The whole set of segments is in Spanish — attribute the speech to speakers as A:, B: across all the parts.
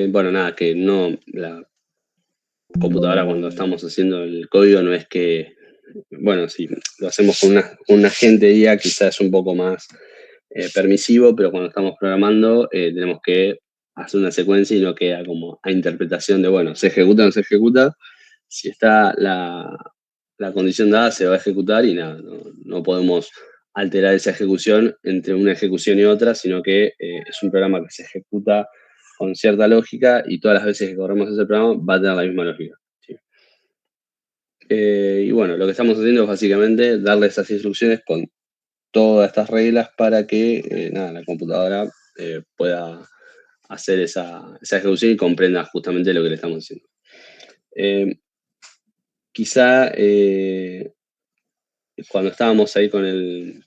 A: Bueno, nada, que no, la computadora cuando estamos haciendo el código no es que, bueno, si lo hacemos con un agente de IA quizás es un poco más permisivo, pero cuando estamos programando tenemos que hacer una secuencia y no queda como a interpretación de, bueno, se ejecuta o no se ejecuta. Si está la condición dada, se va a ejecutar y nada, no podemos alterar esa ejecución entre una ejecución y otra, sino que es un programa que se ejecuta con cierta lógica y todas las veces que corremos ese programa va a tener la misma lógica. ¿Sí? Y bueno, lo que estamos haciendo es básicamente darle esas instrucciones con todas estas reglas para que nada, la computadora pueda hacer esa ejecución y comprenda justamente lo que le estamos diciendo. Quizá cuando estábamos ahí con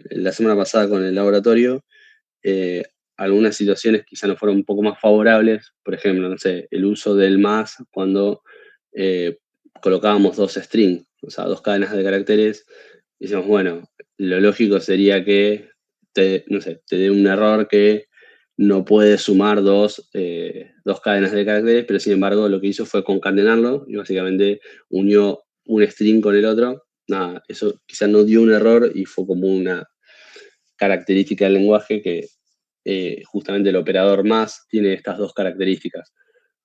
A: la semana pasada con el laboratorio, eh, algunas situaciones quizá nos fueron un poco más favorables. Por ejemplo, no sé, el uso del más cuando eh, colocábamos dos strings, o sea, dos cadenas de caracteres. Y decimos, bueno, lo lógico sería que no sé, te dé un error que no puede sumar dos cadenas de caracteres, pero sin embargo lo que hizo fue concatenarlo y básicamente unió un string con el otro. Nada, eso quizás no dio un error y fue como una característica del lenguaje que justamente el operador más tiene estas dos características.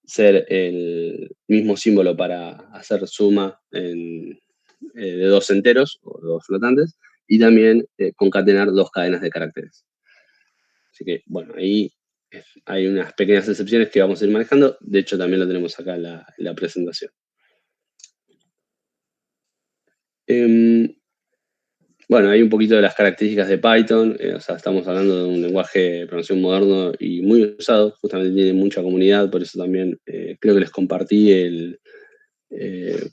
A: Ser el mismo símbolo para hacer suma de dos enteros o dos flotantes y también concatenar dos cadenas de caracteres. Así que, bueno, ahí hay unas pequeñas excepciones que vamos a ir manejando. De hecho, también lo tenemos acá en la presentación. Em, Bueno, hay un poquito de las características de Python, o sea, estamos hablando de un lenguaje de programación moderno y muy usado, justamente tiene mucha comunidad, por eso también creo que les compartí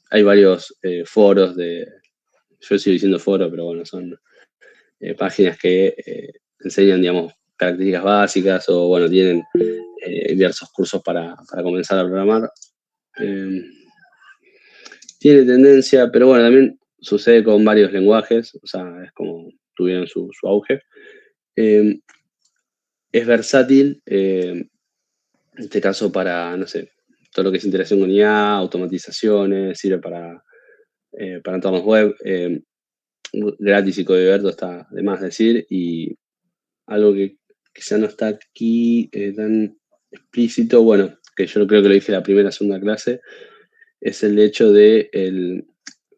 A: hay varios foros yo sigo diciendo foro, pero bueno, son páginas que enseñan, digamos, características básicas o, bueno, tienen diversos cursos para comenzar a programar. Eh, Tiene tendencia, pero bueno, también sucede con varios lenguajes, o sea, es como tuvieron su auge. Eh, es versátil, en este caso para, no sé, todo lo que es interacción con IA, automatizaciones, sirve para entornos web, gratis y código abierto está de más decir, y algo que quizá no está aquí tan explícito, bueno, que yo creo que lo dije en la primera, segunda clase, es el hecho de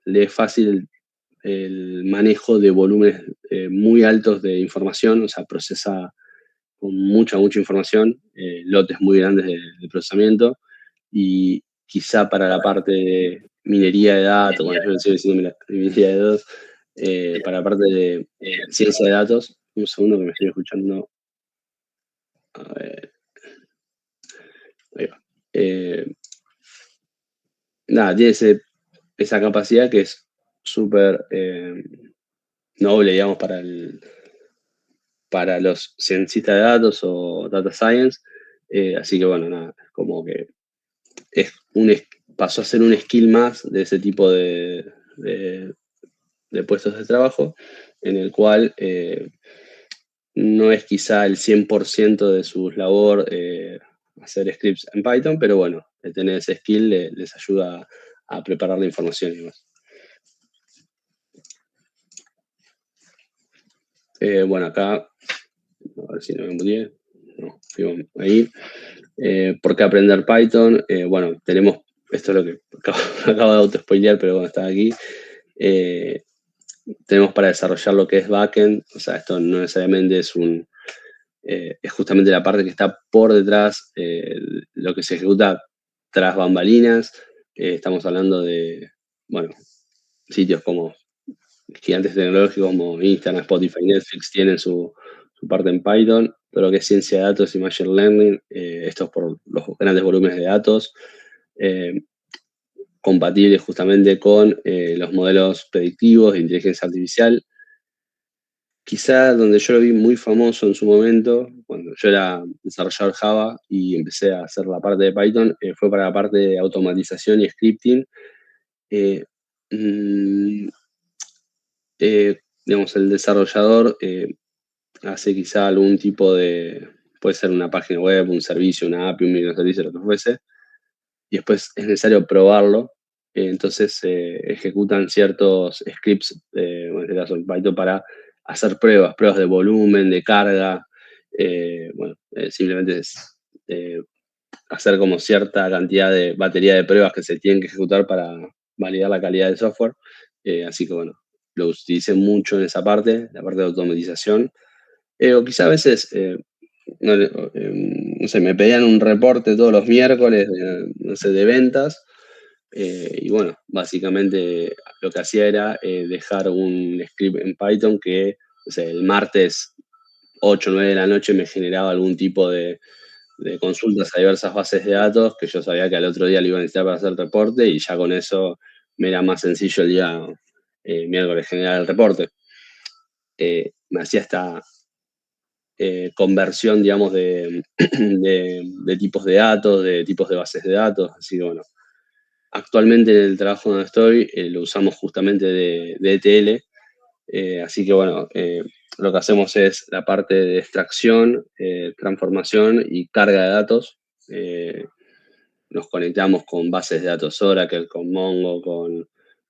A: le es fácil el manejo de volúmenes muy altos de información, o sea, procesa con mucha información, lotes muy grandes de procesamiento, y quizá para la parte de minería de datos, bueno, yo estoy diciendo minería de datos, para la parte de ciencia de datos, un segundo que me estoy escuchando, a ver, ahí va. Eh, Nada, tiene esa capacidad que es súper noble, digamos, para los cientistas de datos o data science. Así que bueno, nada, como que es pasó a ser un skill más de ese tipo de- de puestos de trabajo, en el cual no es quizá el 100% de su labor hacer scripts en Python, pero bueno, el tener ese skill les ayuda a preparar la información y demás. Bueno, acá, a ver si no me muteé. No, ahí. ¿Por qué aprender Python? Bueno, tenemos, esto es lo que acabo de auto-spoilear, pero bueno, está aquí. Tenemos para desarrollar lo que es backend, o sea, esto no necesariamente es justamente la parte que está por detrás, lo que se ejecuta tras bambalinas. Estamos hablando de, bueno, sitios como gigantes tecnológicos como Instagram, Spotify, Netflix tienen su parte en Python, todo lo que es ciencia de datos y machine learning, esto es por los grandes volúmenes de datos, eh, compatibles justamente con los modelos predictivos de inteligencia artificial. Quizá donde yo lo vi muy famoso en su momento, cuando yo era desarrollador Java y empecé a hacer la parte de Python, fue para la parte de automatización y scripting. Eh, mm, digamos, el desarrollador hace quizá algún tipo puede ser una página web, un servicio, una API, un microservicio, lo que fuese, y después es necesario probarlo. Entonces ejecutan ciertos scripts, en este caso en Python, para hacer pruebas de volumen, de carga. Simplemente es hacer como cierta cantidad de batería de pruebas que se tienen que ejecutar para validar la calidad del software. Así que bueno, lo utilicé mucho en esa parte, la parte de automatización. O quizá a veces, no sé, me pedían un reporte todos los miércoles, no sé, de ventas. Y bueno, básicamente lo que hacía era dejar un script en Python que, no sé, el martes 8 o 9 de la noche me generaba algún tipo de consultas a diversas bases de datos que yo sabía que al otro día lo iba a necesitar para hacer el reporte, y ya con eso me era más sencillo el día miércoles generar el reporte. Me hacía esta conversión, digamos, de tipos de datos, de tipos de bases de datos. Así que bueno, actualmente en el trabajo donde estoy lo usamos justamente de ETL. Así que bueno, lo que hacemos es la parte de extracción, transformación y carga de datos. Nos conectamos con bases de datos Oracle, con Mongo,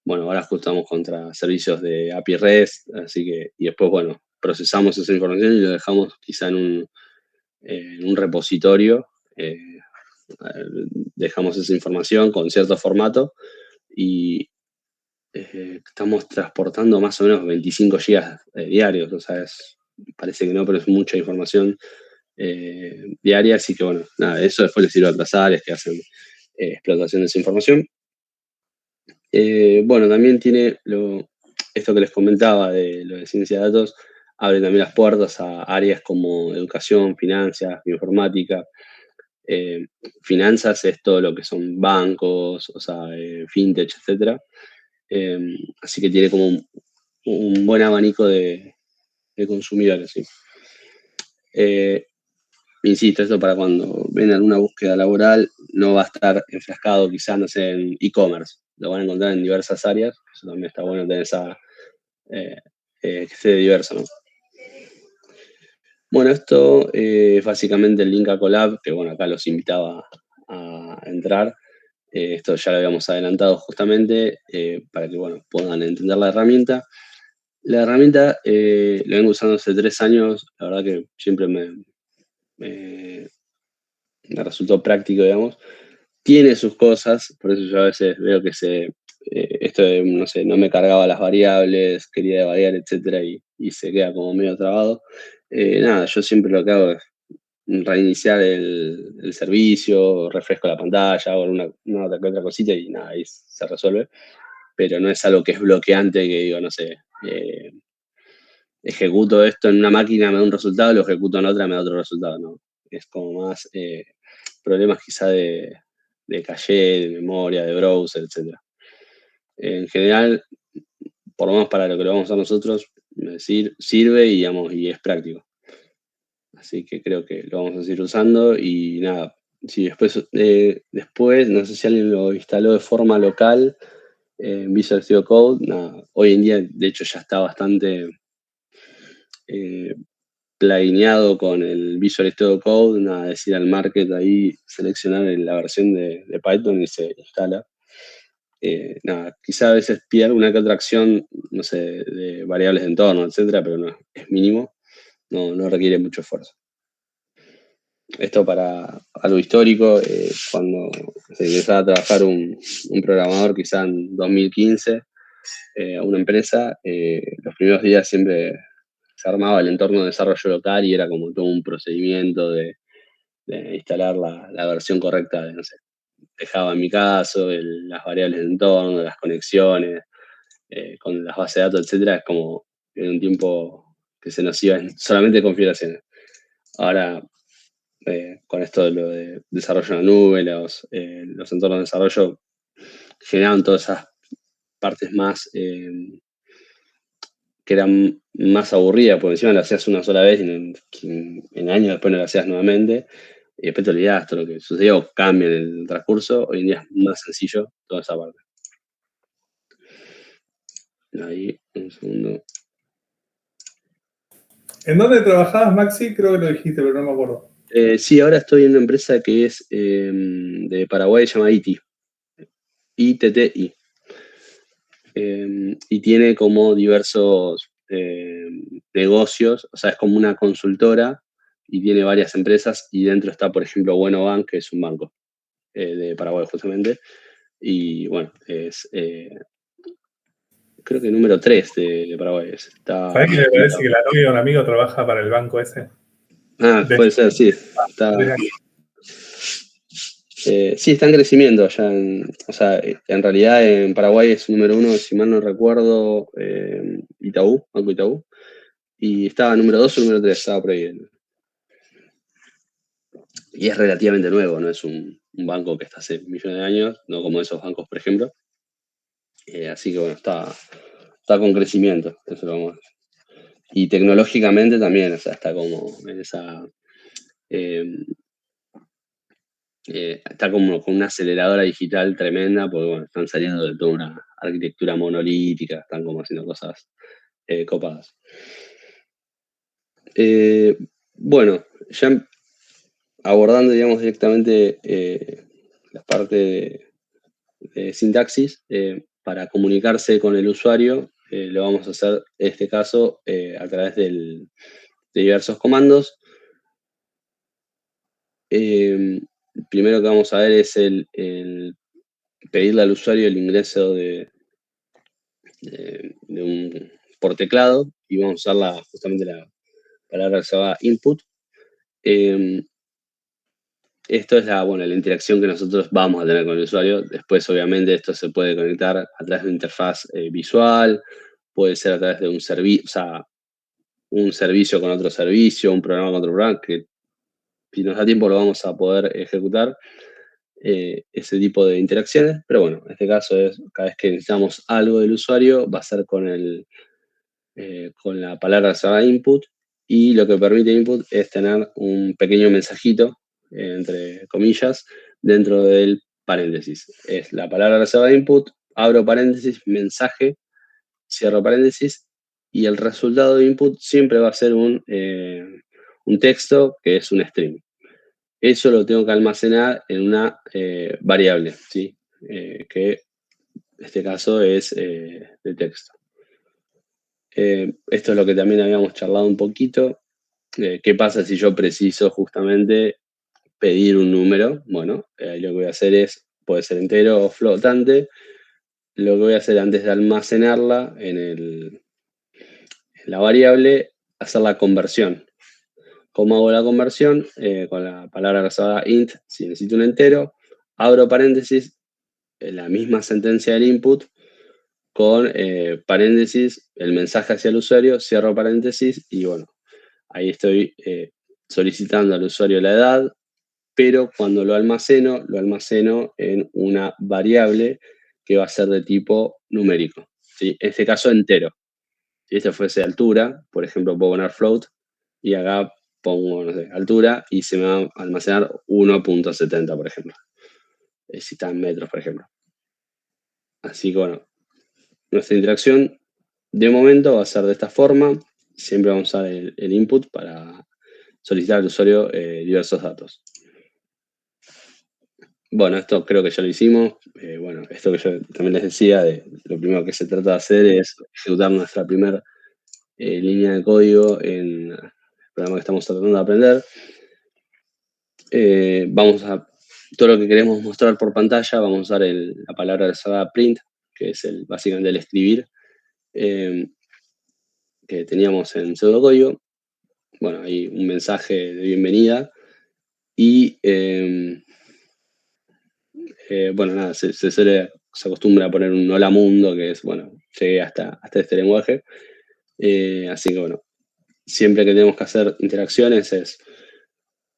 A: bueno, ahora ajustamos contra servicios de API REST, así que, y después, bueno, procesamos esa información y lo dejamos quizá en un repositorio. Dejamos esa información con cierto formato y estamos transportando más o menos 25 gigas diarios. O sea, parece que no, pero es mucha información diaria. Así que bueno, nada, eso después les sirve a otras áreas que hacen explotación de esa información. Bueno, también tiene esto que les comentaba de lo de ciencia de datos, abre también las puertas a áreas como educación, finanzas, bioinformática. Finanzas es todo lo que son bancos, o sea, fintech, etcétera. Así que tiene como un buen abanico de consumidores, ¿sí? Insisto, esto para cuando ven alguna búsqueda laboral, no va a estar enfrascado quizás, no sé, en e-commerce. Lo van a encontrar en diversas áreas. Eso también está bueno tener que esté diverso, ¿no? Bueno, esto es básicamente el link a Colab, que bueno, acá los invitaba a entrar. Esto ya lo habíamos adelantado justamente para que bueno, puedan entender la herramienta. La herramienta la vengo usando hace 3 años, la verdad que siempre me resultó práctico, digamos. Tiene sus cosas, por eso yo a veces veo que esto de, no sé, no me cargaba las variables, quería variar, etcétera, y se queda como medio trabado. Nada, yo siempre lo que hago es reiniciar el servicio, refresco la pantalla, hago una otra cosita y nada, ahí se resuelve. Pero no es algo que es bloqueante, que digo, no sé, ejecuto esto en una máquina, me da un resultado, lo ejecuto en otra, me da otro resultado, ¿no? Es como más problemas quizá de caché, de memoria, de browser, etc. En general, por lo menos para lo que lo vamos a hacer nosotros, sirve y, digamos, y es práctico. Así que creo que lo vamos a seguir usando y nada. Si después, no sé si alguien lo instaló de forma local en Visual Studio Code, nada, hoy en día de hecho ya está bastante plugineado con el Visual Studio Code, nada, decir al market ahí, seleccionar la versión de Python y se instala. Nada, quizá a veces pide alguna que otra acción, no sé, de variables de entorno, etcétera, pero no, es mínimo, no requiere mucho esfuerzo. Esto para algo histórico, cuando se empezaba a trabajar un programador quizá en 2015 a una empresa, los primeros días siempre se armaba el entorno de desarrollo local y era como todo un procedimiento de instalar la versión correcta de, no sé, de Java en mi caso, las variables de entorno, las conexiones, con las bases de datos, etcétera. Es como en un tiempo que se nos iba en solamente configuraciones. Ahora, con esto de lo de desarrollo en la nube, los entornos de desarrollo generaron todas esas partes más que eran más aburridas, porque encima lo hacías una sola vez y en años después no lo hacías nuevamente, y después te olvidás todo lo que sucedió, cambia en el transcurso. Hoy en día es más sencillo toda esa parte. Ahí, un segundo.
B: ¿En dónde trabajabas, Maxi? Creo que lo dijiste, pero no me acuerdo.
A: Sí, ahora estoy en una empresa que es de Paraguay, se llama ITI, ITTI. Y tiene como diversos negocios, o sea, es como una consultora y tiene varias empresas y dentro está, por ejemplo, Bueno Bank, que es un banco de Paraguay justamente, y bueno, creo que número 3 de Paraguay. Está,
B: ¿Sabés que me parece que la novia de un amigo trabaja para el banco ese? De
A: puede ser, sí. Está, sí, está en crecimiento allá. O sea, en realidad en Paraguay es número 1, si mal no recuerdo, Itaú, Banco Itaú. Y estaba número 2 o número 3 estaba por ahí. Y es relativamente nuevo, no es un banco que está hace millones de años, no como esos bancos, por ejemplo. Así que bueno, está con crecimiento, eso lo vamos. Y tecnológicamente también, o sea, está como en esa. eh, Está como con una aceleradora digital tremenda, porque bueno, están saliendo de toda una arquitectura monolítica, están como haciendo cosas copadas. Bueno, ya abordando, digamos, directamente la parte de sintaxis, para comunicarse con el usuario, lo vamos a hacer en este caso a través de diversos comandos. El primero que vamos a ver es el pedirle al usuario el ingreso de un por teclado y vamos a usar justamente la palabra que se llama input. Eh, Esto es bueno, la interacción que nosotros vamos a tener con el usuario. Después, obviamente, esto se puede conectar a través de una interfaz visual, puede ser a través de un servicio, o sea, un servicio con otro servicio, un programa con otro programa, que si nos da tiempo lo vamos a poder ejecutar, ese tipo de interacciones. Pero bueno, en este caso es cada vez que necesitamos algo del usuario, va a ser con la palabra que se llama input, y lo que permite input es tener un pequeño mensajito, entre comillas, dentro del paréntesis. Es la palabra que se llama input, abro paréntesis, mensaje, cierro paréntesis, y el resultado de input siempre va a ser un texto que es un string. Eso lo tengo que almacenar en una variable, ¿sí? Que en este caso es de texto. Esto es lo que también habíamos charlado un poquito. ¿Qué pasa si yo preciso justamente pedir un número? Bueno, lo que voy a hacer puede ser entero o flotante. Lo que voy a hacer antes de almacenarla en la variable, hacer la conversión. ¿Cómo hago la conversión? Con la palabra reservada int, si necesito un entero, abro paréntesis, en la misma sentencia del input, con paréntesis, el mensaje hacia el usuario, cierro paréntesis y bueno, ahí estoy solicitando al usuario la edad, pero cuando lo almaceno en una variable que va a ser de tipo numérico, ¿sí? En este caso entero. Si este fuese altura, por ejemplo, puedo poner float y acá pongo, no sé, altura y se me va a almacenar 1.70, por ejemplo. Si está en metros, por ejemplo. Así que bueno, nuestra interacción de momento va a ser de esta forma. Siempre vamos a usar el input para solicitar al usuario diversos datos. Bueno, esto creo que ya lo hicimos. Bueno, esto que yo también les decía, lo primero que se trata de hacer es ejecutar nuestra primera línea de código en el programa que estamos tratando de aprender. Todo lo que queremos mostrar por pantalla, vamos a usar la palabra reservada print, que es básicamente el escribir que teníamos en pseudocódigo. Bueno, hay un mensaje de bienvenida y bueno, nada, se acostumbra a poner un hola mundo, que es, bueno, llegué hasta este lenguaje. Así que bueno, siempre que tenemos que hacer interacciones es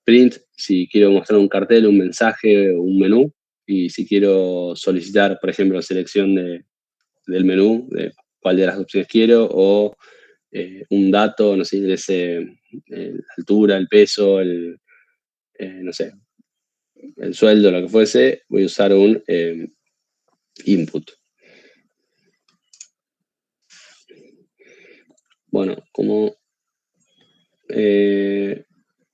A: print si quiero mostrar un cartel, un mensaje, un menú, y si quiero solicitar, por ejemplo, selección del menú, de cuál de las opciones quiero, o un dato, no sé, la altura, el peso, no sé, el sueldo, lo que fuese, voy a usar un input. Bueno, como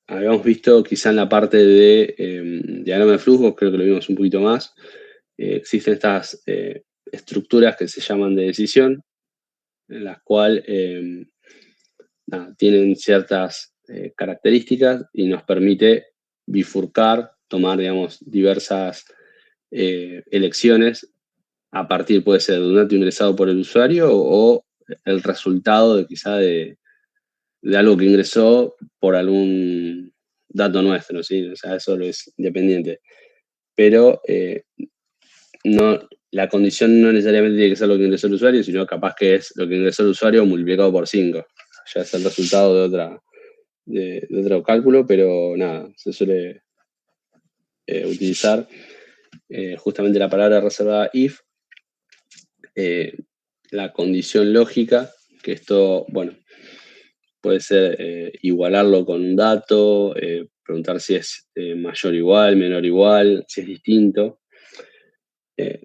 A: habíamos visto quizá en la parte de diagrama de flujos, creo que lo vimos un poquito más. Existen estas estructuras que se llaman de decisión, en las cuales tienen ciertas características y nos permite bifurcar, tomar, digamos, diversas elecciones a partir, puede ser de un dato ingresado por el usuario o el resultado de quizá de algo que ingresó por algún dato nuestro, ¿sí? O sea, eso es independiente. Pero no, la condición no necesariamente tiene que ser lo que ingresó el usuario, sino capaz que es lo que ingresó el usuario multiplicado por 5. Ya es el resultado de otro cálculo, pero nada, se suele utilizar justamente la palabra reservada if, la condición lógica, que esto, bueno, puede ser igualarlo con un dato, preguntar si es mayor o igual, menor o igual, si es distinto.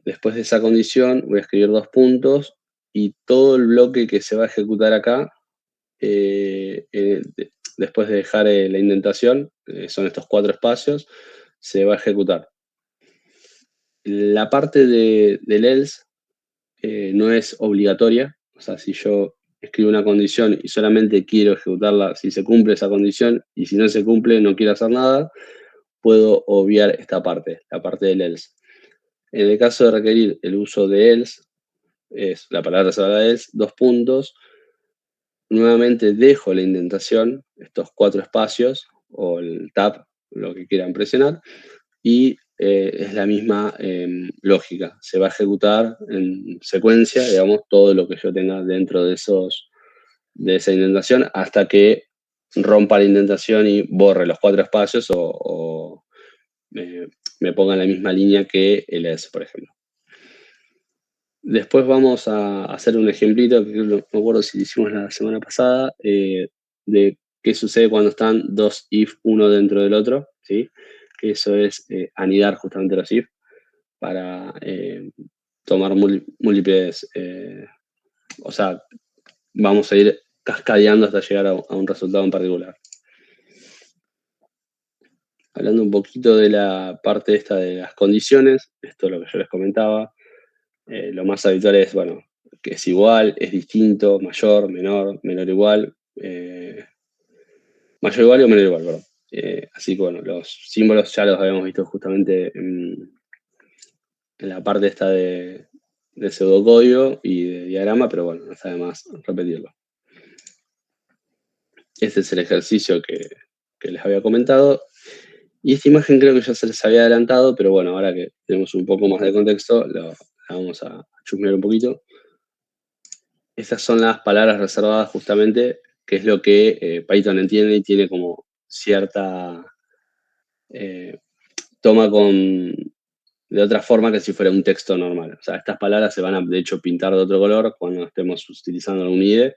A: Después de esa condición voy a escribir 2 puntos y todo el bloque que se va a ejecutar acá, después de dejar la indentación, son estos 4 espacios, se va a ejecutar. La parte del else no es obligatoria, o sea, si yo escribo una condición y solamente quiero ejecutarla si se cumple esa condición y si no se cumple no quiero hacer nada, puedo obviar esta parte, la parte del else. En el caso de requerir el uso de else, es la palabra reservada else, 2 puntos, nuevamente dejo la indentación, estos 4 espacios, o el tab, lo que quieran presionar, y es la misma lógica. Se va a ejecutar en secuencia, digamos, todo lo que yo tenga dentro de esa indentación hasta que rompa la indentación y borre los 4 espacios o me ponga en la misma línea que el else, por ejemplo. Después vamos a hacer un ejemplito, que no me acuerdo si lo hicimos la semana pasada, de qué sucede cuando están dos if uno dentro del otro, ¿sí? Que eso es anidar justamente los if para tomar múltiples, o sea, vamos a ir cascadeando hasta llegar a un resultado en particular. Hablando un poquito de la parte esta de las condiciones, esto es lo que yo les comentaba, lo más habitual es, bueno, que es igual, es distinto, mayor, menor, menor igual, mayor igual o menor igual, perdón. Así que bueno, los símbolos ya los habíamos visto justamente en la parte esta de pseudocódigo y de diagrama, pero bueno, no está de más repetirlo. Este es el ejercicio que les había comentado. Y esta imagen creo que ya se les había adelantado, pero bueno, ahora que tenemos un poco más de contexto, la vamos a chusmear un poquito. Estas son las palabras reservadas justamente, que es lo que Python entiende y tiene como cierta toma de otra forma que si fuera un texto normal. O sea, estas palabras se van a, de hecho, pintar de otro color cuando estemos utilizando algún IDE.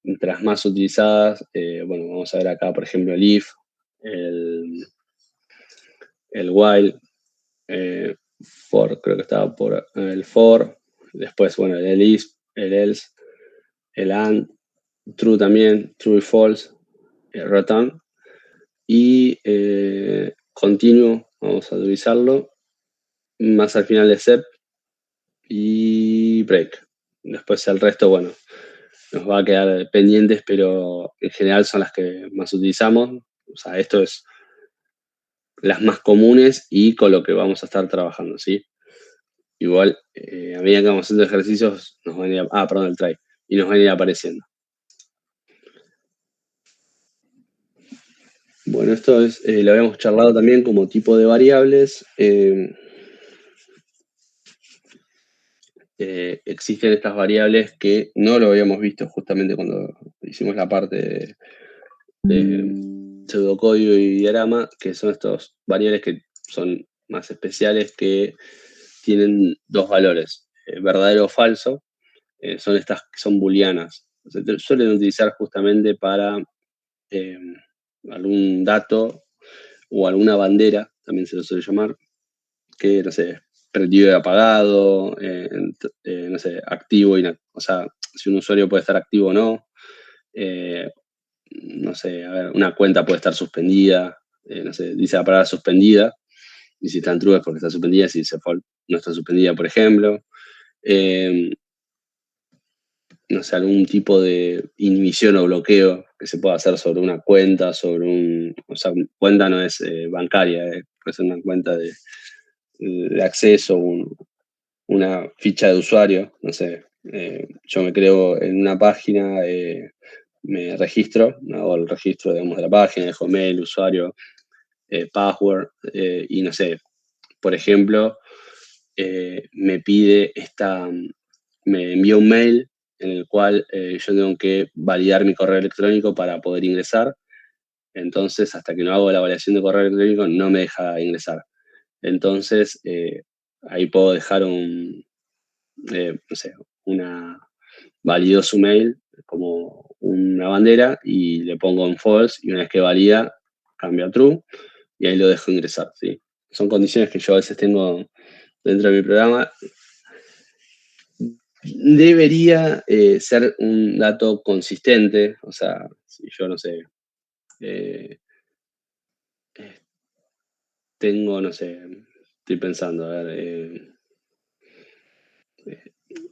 A: Mientras más utilizadas, bueno, vamos a ver acá, por ejemplo, el if, el while, for, creo que estaba por el for, después, bueno, el if, el else, el and, true también, true y false, return, y continue, vamos a utilizarlo, más al final de except y break. Después el resto, bueno, nos va a quedar pendientes, pero en general son las que más utilizamos. O sea, esto es las más comunes y con lo que vamos a estar trabajando, ¿sí? Igual, a medida que vamos haciendo ejercicios, nos van a ir, perdón, el try, y nos van a ir apareciendo. Bueno, esto es, lo habíamos charlado también como tipo de variables. Existen estas variables que no lo habíamos visto justamente cuando hicimos la parte de pseudocódigo y diagrama, que son estas variables que son más especiales, que tienen dos valores, verdadero o falso. Son estas que son booleanas. Se suelen utilizar justamente para algún dato o alguna bandera, también se lo suele llamar, que, no sé, prendido y apagado, no sé, activo y o sea, si un usuario puede estar activo o no, no sé, a ver, una cuenta puede estar suspendida, no sé, dice la palabra suspendida, y si está en true es porque está suspendida, si dice false no está suspendida, por ejemplo. Eh, no sé, algún tipo de inhibición o bloqueo que se pueda hacer sobre una cuenta, o sea, cuenta no es bancaria, puede ser una cuenta de acceso, una ficha de usuario, no sé, yo me creo en una página, me registro, hago el registro, digamos, de la página, dejo mail, usuario, password, y no sé, por ejemplo, me pide me envía un mail en el cual yo tengo que validar mi correo electrónico para poder ingresar. Entonces, hasta que no hago la validación de correo electrónico, no me deja ingresar. Entonces, ahí puedo dejar no sé, valido su mail como una bandera y le pongo en false y una vez que valida, cambia a true y ahí lo dejo ingresar, ¿sí? Son condiciones que yo a veces tengo dentro de mi programa. Debería ser un dato consistente, o sea, si yo no sé, eh, eh, tengo, no sé, estoy pensando, a ver,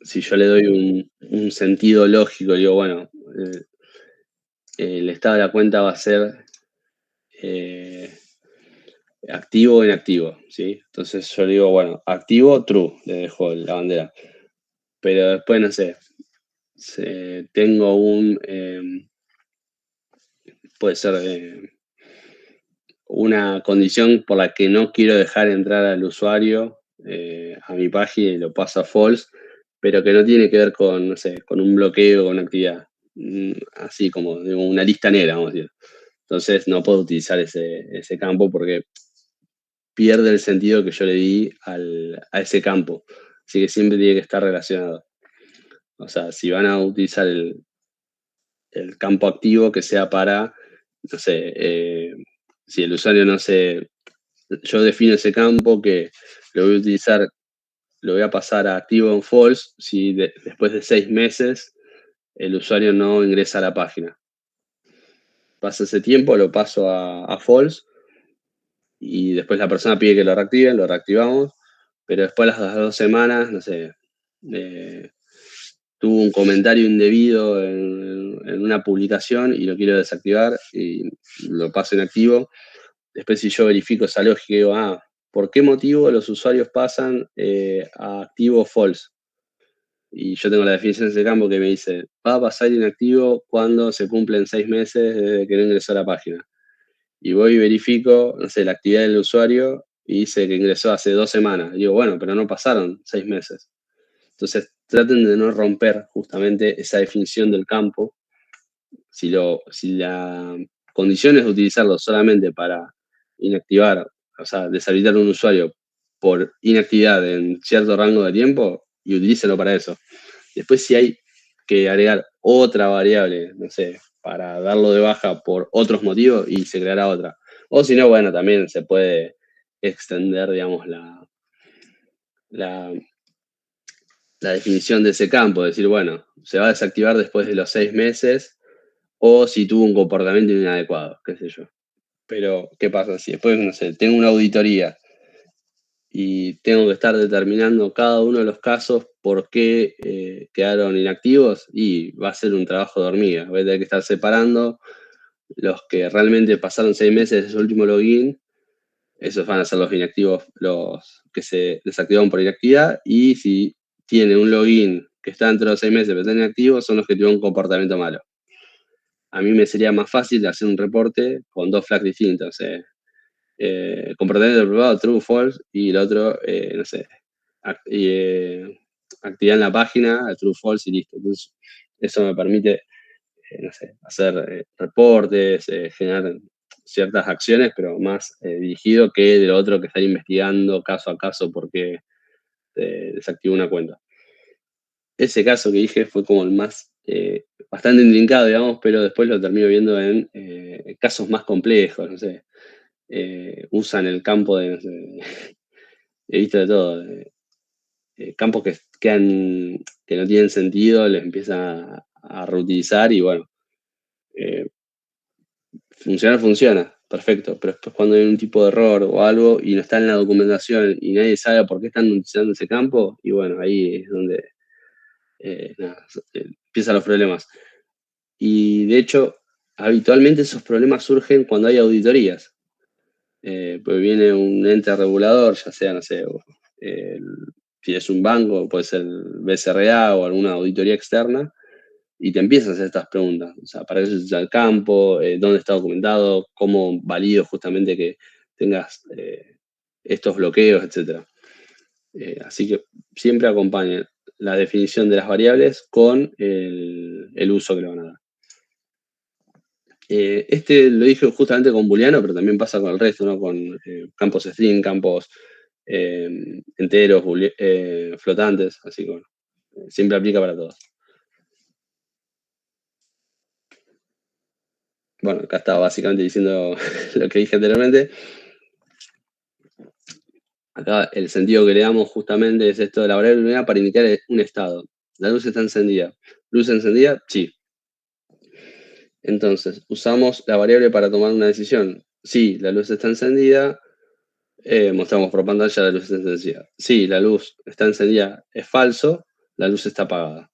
A: si yo le doy un sentido lógico, digo, bueno, el estado de la cuenta va a ser eh, activo o inactivo, ¿sí? Entonces yo digo, bueno, activo, true, le dejo la bandera. Pero después, no sé, tengo puede ser una condición por la que no quiero dejar entrar al usuario a mi página y lo paso a false, pero que no tiene que ver con, no sé, con un bloqueo, con una actividad, así como digo, una lista negra, vamos a decir. Entonces no puedo utilizar ese campo porque pierde el sentido que yo le di a ese campo. Así que siempre tiene que estar relacionado. O sea, si van a utilizar el campo activo, que sea para, no sé, si el usuario no se yo defino ese campo que lo voy a utilizar, lo voy a pasar a activo en false si después de 6 meses el usuario no ingresa a la página. Pasa ese tiempo, lo paso a false y después la persona pide que lo reactiven, lo reactivamos, pero después de las 2 semanas, no sé, eh, tuvo un comentario indebido en una publicación y lo quiero desactivar y lo paso en activo. Después si yo verifico esa lógica y digo, ¿por qué motivo los usuarios pasan a activo o false? Y yo tengo la definición de ese campo que me dice, va a pasar inactivo cuando se cumplen 6 meses desde que no ingresó a la página. Y voy y verifico, no sé, la actividad del usuario y dice que ingresó hace 2 semanas. Y digo, bueno, pero no pasaron 6 meses. Entonces traten de no romper justamente esa definición del campo. Si la condición es utilizarlo solamente para inactivar, o sea, deshabilitar un usuario por inactividad en cierto rango de tiempo, y utilícelo para eso. Después, si hay que agregar otra variable, no sé, para darlo de baja por otros motivos, y se creará otra. O si no, bueno, también se puede extender, digamos, la, la definición de ese campo, decir, bueno, se va a desactivar después de los 6 meses o si tuvo un comportamiento inadecuado, qué sé yo. Pero, ¿qué pasa? Si después, no sé, tengo una auditoría y tengo que estar determinando cada uno de los casos por qué quedaron inactivos y va a ser un trabajo de hormiga. Voy a tener que estar separando los que realmente pasaron 6 meses de su último login, esos van a ser los inactivos, los que se desactivaron por inactividad, y si tiene un login que está dentro de los 6 meses pero está inactivo, son los que tuvieron un comportamiento malo. A mí me sería más fácil hacer un reporte con dos flags distintos. Comportamiento probado, true, false, y el otro, no sé, actividad en la página, true, false y listo. Entonces, eso me permite, no sé, hacer reportes, generar ciertas acciones, pero más dirigido que del otro que estar investigando caso a caso porque desactivó una cuenta. Ese caso que dije fue como el más, bastante intrincado, digamos, pero después lo termino viendo en casos más complejos, no sé. Usan el campo de, no sé, he visto de todo, campos que no tienen sentido, les empiezan a reutilizar y bueno, eh, funcionar funciona, perfecto, pero después cuando hay un tipo de error o algo y no está en la documentación y nadie sabe por qué están utilizando ese campo, y bueno, ahí es donde nada, empiezan los problemas. Y de hecho, habitualmente esos problemas surgen cuando hay auditorías. Pues viene un ente regulador, ya sea, no sé, el- si es un banco, puede ser el BCRA o alguna auditoría externa, y te empiezas a hacer estas preguntas. O sea, ¿para qué se usa el campo? ¿Dónde está documentado? ¿Cómo valido justamente que tengas estos bloqueos, etcétera? Así que siempre acompaña la definición de las variables con el uso que le van a dar. Este lo dije justamente con booleano, pero también pasa con el resto, ¿no? Con campos string, campos enteros, flotantes, así que bueno, siempre aplica para todos. Bueno, acá está básicamente diciendo lo que dije anteriormente. Acá el sentido que le damos justamente es esto de la variable lunar para indicar un estado. La luz está encendida. ¿Luz encendida? Sí. Entonces, usamos la variable para tomar una decisión. Sí, la luz está encendida. Mostramos por pantalla la luz está encendida. Sí, la luz está encendida. Es falso. La luz está apagada.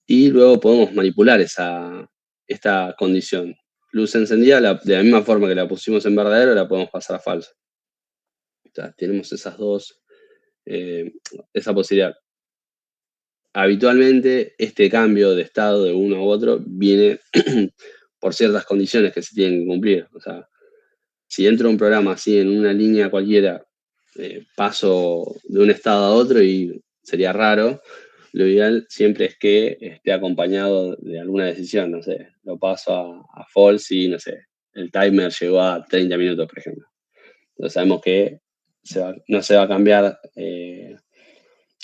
A: Y luego podemos manipular esta condición. Luz encendida, de la misma forma que la pusimos en verdadero, la podemos pasar a falso. O sea, tenemos esas dos, esa posibilidad. Habitualmente este cambio de estado de uno a otro viene por ciertas condiciones que se tienen que cumplir. O sea, si entro a un programa así en una línea cualquiera, paso de un estado a otro y sería raro. Lo ideal siempre es que esté acompañado de alguna decisión. No sé, lo paso a false y no sé, el timer llegó a 30 minutos, por ejemplo. Entonces sabemos que no se va a cambiar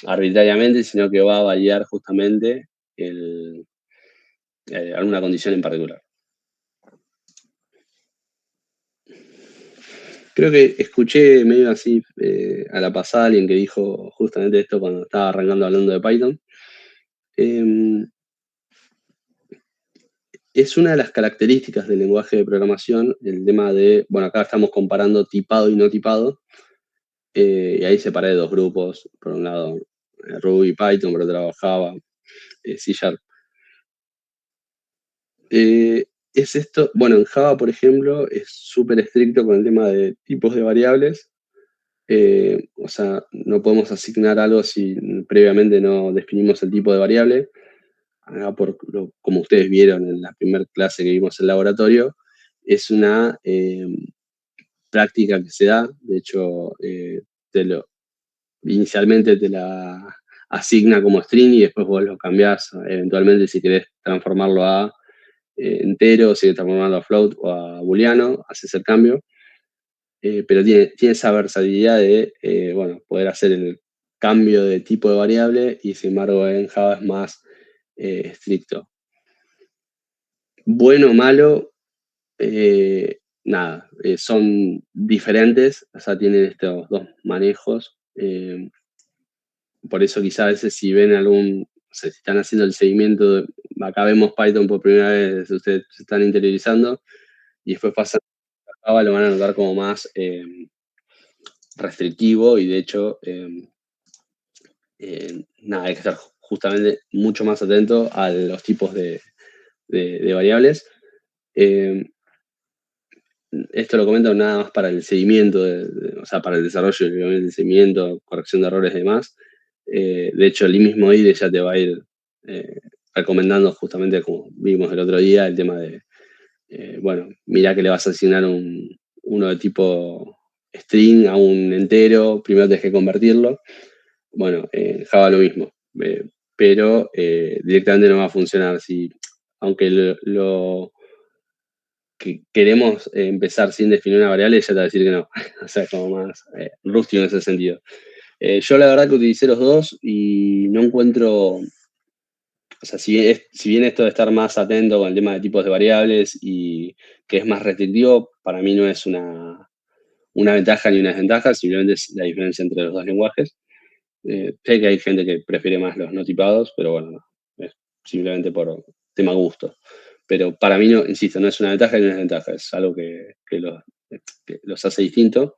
A: arbitrariamente, sino que va a variar justamente alguna condición en particular. Creo que escuché medio así a la pasada alguien que dijo justamente esto cuando estaba arrancando hablando de Python. Eh, es una de las características del lenguaje de programación, el tema de, bueno, acá estamos comparando tipado y no tipado, y ahí separé dos grupos, por un lado Ruby y Python, por otro lado Java, C Sharp. Es esto, bueno, en Java, por ejemplo, es súper estricto con el tema de tipos de variables. O sea, no podemos asignar algo si previamente no definimos el tipo de variable. Acá, como ustedes vieron en la primera clase que vimos en el laboratorio, es una práctica que se da. De hecho, inicialmente te la asigna como string y después vos lo cambiás eventualmente si querés transformarlo a entero, si querés transformarlo a float o a booleano, haces el cambio. Pero tiene esa versatilidad de bueno, poder hacer el cambio de tipo de variable y sin embargo en Java es más estricto. Bueno o malo, nada, son diferentes, o sea, tienen estos dos manejos. Por eso quizá a veces si ven algún, o sea, si están haciendo el seguimiento, acá vemos Python por primera vez, ustedes se están interiorizando y después pasan a Java, lo van a notar como más restrictivo y de hecho, nada, hay que estar justamente mucho más atento a los tipos de variables. Eh, Esto lo comento nada más para el seguimiento, o sea, para el desarrollo del seguimiento, corrección de errores y demás. De hecho, el mismo IDE ya te va a ir recomendando justamente, como vimos el otro día, el tema de, bueno, mira que le vas a asignar uno de tipo string a un entero, primero tenés que convertirlo. Bueno, en Java lo mismo, pero directamente no va a funcionar. Aunque que queremos empezar sin definir una variable, ya te va a decir que no. O sea, como más rústico en ese sentido. Yo la verdad que utilicé los dos y no encuentro, o sea, si bien esto de estar más atento con el tema de tipos de variables y que es más restrictivo, para mí no es una ventaja ni una desventaja, simplemente es la diferencia entre los dos lenguajes. Sé que hay gente que prefiere más los no tipados, pero bueno, es simplemente por tema gusto. pero para mí, no, insisto, no es una ventaja ni una desventaja, es algo que los hace distintos,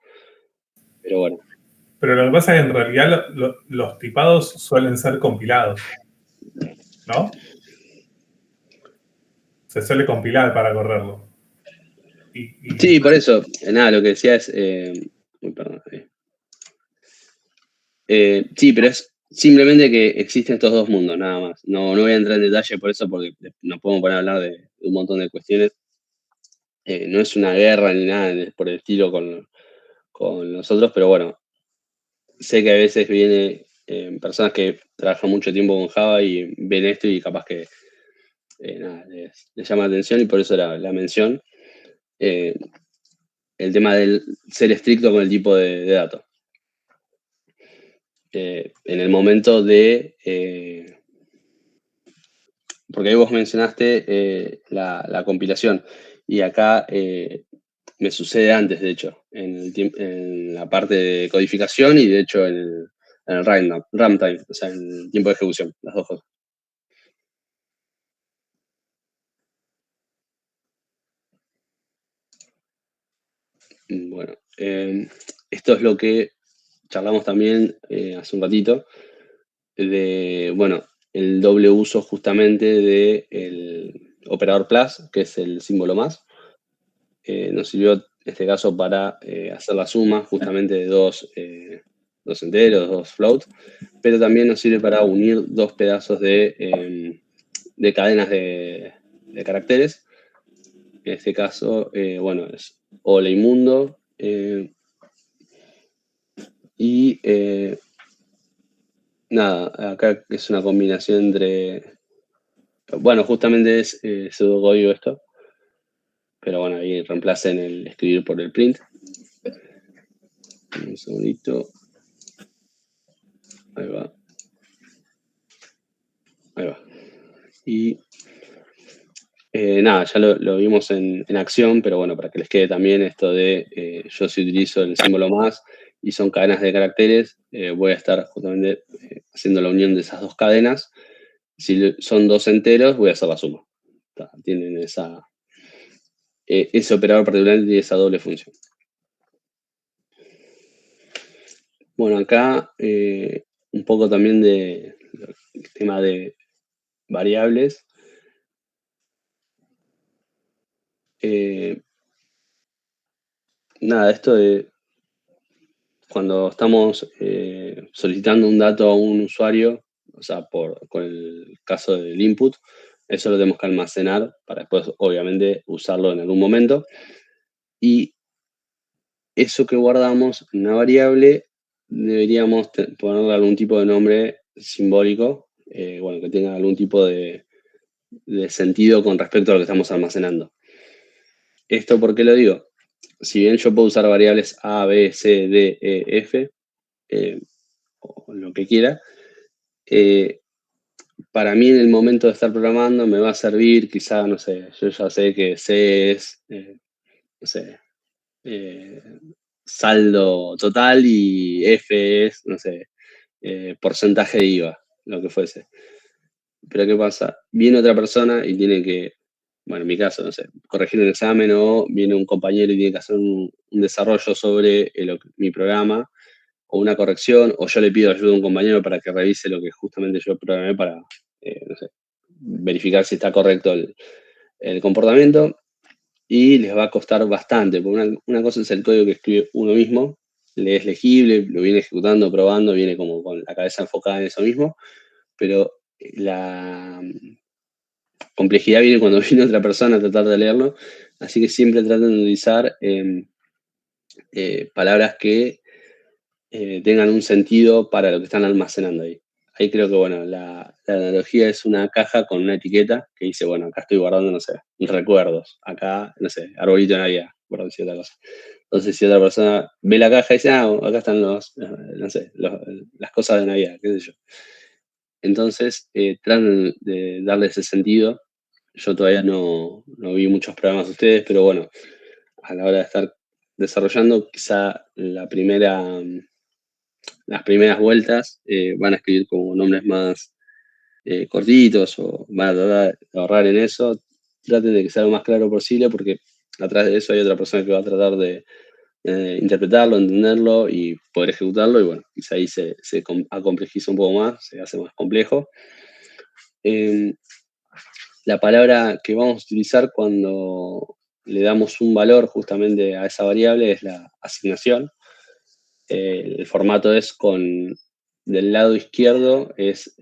A: pero bueno.
B: Pero lo que pasa es que en realidad los tipados suelen ser compilados, ¿no? Se suele compilar para correrlo.
A: Sí, por eso, nada, lo que decía es... uy, perdón. Sí, pero es simplemente que existen estos dos mundos, nada más. No voy a entrar en detalle por eso, porque nos podemos poner a hablar de un montón de cuestiones. No es una guerra ni nada por el estilo con nosotros, pero bueno, sé que a veces viene personas que trabajan mucho tiempo con Java y ven esto y capaz que nada, les llama la atención y por eso la mención. El tema del ser estricto con el tipo de datos. En el momento de... porque ahí vos mencionaste la compilación y acá me sucede antes, de hecho, en la parte de codificación y de hecho en el runtime, o sea, en el tiempo de ejecución, las dos cosas. Bueno, esto es lo que charlamos también hace un ratito, de, bueno, el doble uso justamente del operador plus, que es el símbolo más. Nos sirvió en este caso para hacer la suma justamente de dos enteros, dos float, pero también nos sirve para unir dos pedazos de cadenas de caracteres. En este caso, bueno, es hola y mundo. Y nada, acá es una combinación entre... Bueno, justamente es pseudocódigo esto, pero bueno, ahí reemplacen el escribir por el print. Un segundito. Ahí va. Ahí va. Y nada, ya lo vimos en acción, pero bueno, para que les quede también esto de yo si utilizo el símbolo más y son cadenas de caracteres, voy a estar justamente haciendo la unión de esas dos cadenas. Si son dos enteros, voy a hacer la suma. Tienen ese operador particular tiene esa doble función. Bueno, acá un poco también de tema de variables. Nada, esto de cuando estamos solicitando un dato a un usuario, o sea, con el caso del input, eso lo tenemos que almacenar para después, obviamente, usarlo en algún momento. Y eso que guardamos en una variable, deberíamos ponerle algún tipo de nombre simbólico, bueno, que tenga algún tipo de sentido con respecto a lo que estamos almacenando. ¿Esto por qué lo digo? Si bien yo puedo usar variables A, B, C, D, E, F, o lo que quiera, para mí en el momento de estar programando me va a servir, quizá, no sé, yo ya sé que C es, no sé, saldo total y F es, no sé, porcentaje de IVA, lo que fuese. Pero ¿qué pasa? Viene otra persona y tiene que, bueno, en mi caso, no sé, corregir un examen o viene un compañero y tiene que hacer un desarrollo sobre mi programa o una corrección, o yo le pido ayuda a un compañero para que revise lo que justamente yo programé para, no sé, verificar si está correcto el comportamiento, y les va a costar bastante, porque una cosa es el código que escribe uno mismo, le es legible, lo viene ejecutando, probando, viene como con la cabeza enfocada en eso mismo, pero la complejidad viene cuando viene otra persona a tratar de leerlo, así que siempre traten de utilizar palabras que tengan un sentido para lo que están almacenando ahí. Ahí creo que, bueno, la analogía es una caja con una etiqueta que dice, bueno, acá estoy guardando, no sé, mis recuerdos. Acá, no sé, arbolito de Navidad, por decir otra cosa. Entonces, si otra persona ve la caja y dice, ah, acá están no sé, las cosas de Navidad, qué sé yo. Entonces, traten de darle ese sentido. Yo todavía no vi muchos programas de ustedes, pero bueno, a la hora de estar desarrollando, quizá las primeras vueltas van a escribir como nombres más cortitos o van a tratar de ahorrar en eso. traten de que sea lo más claro posible, porque atrás de eso hay otra persona que va a tratar de interpretarlo, entenderlo y poder ejecutarlo, y bueno, quizá ahí se acomplejiza un poco más, se hace más complejo. La palabra que vamos a utilizar cuando le damos un valor justamente a esa variable es la asignación. El formato es del lado izquierdo es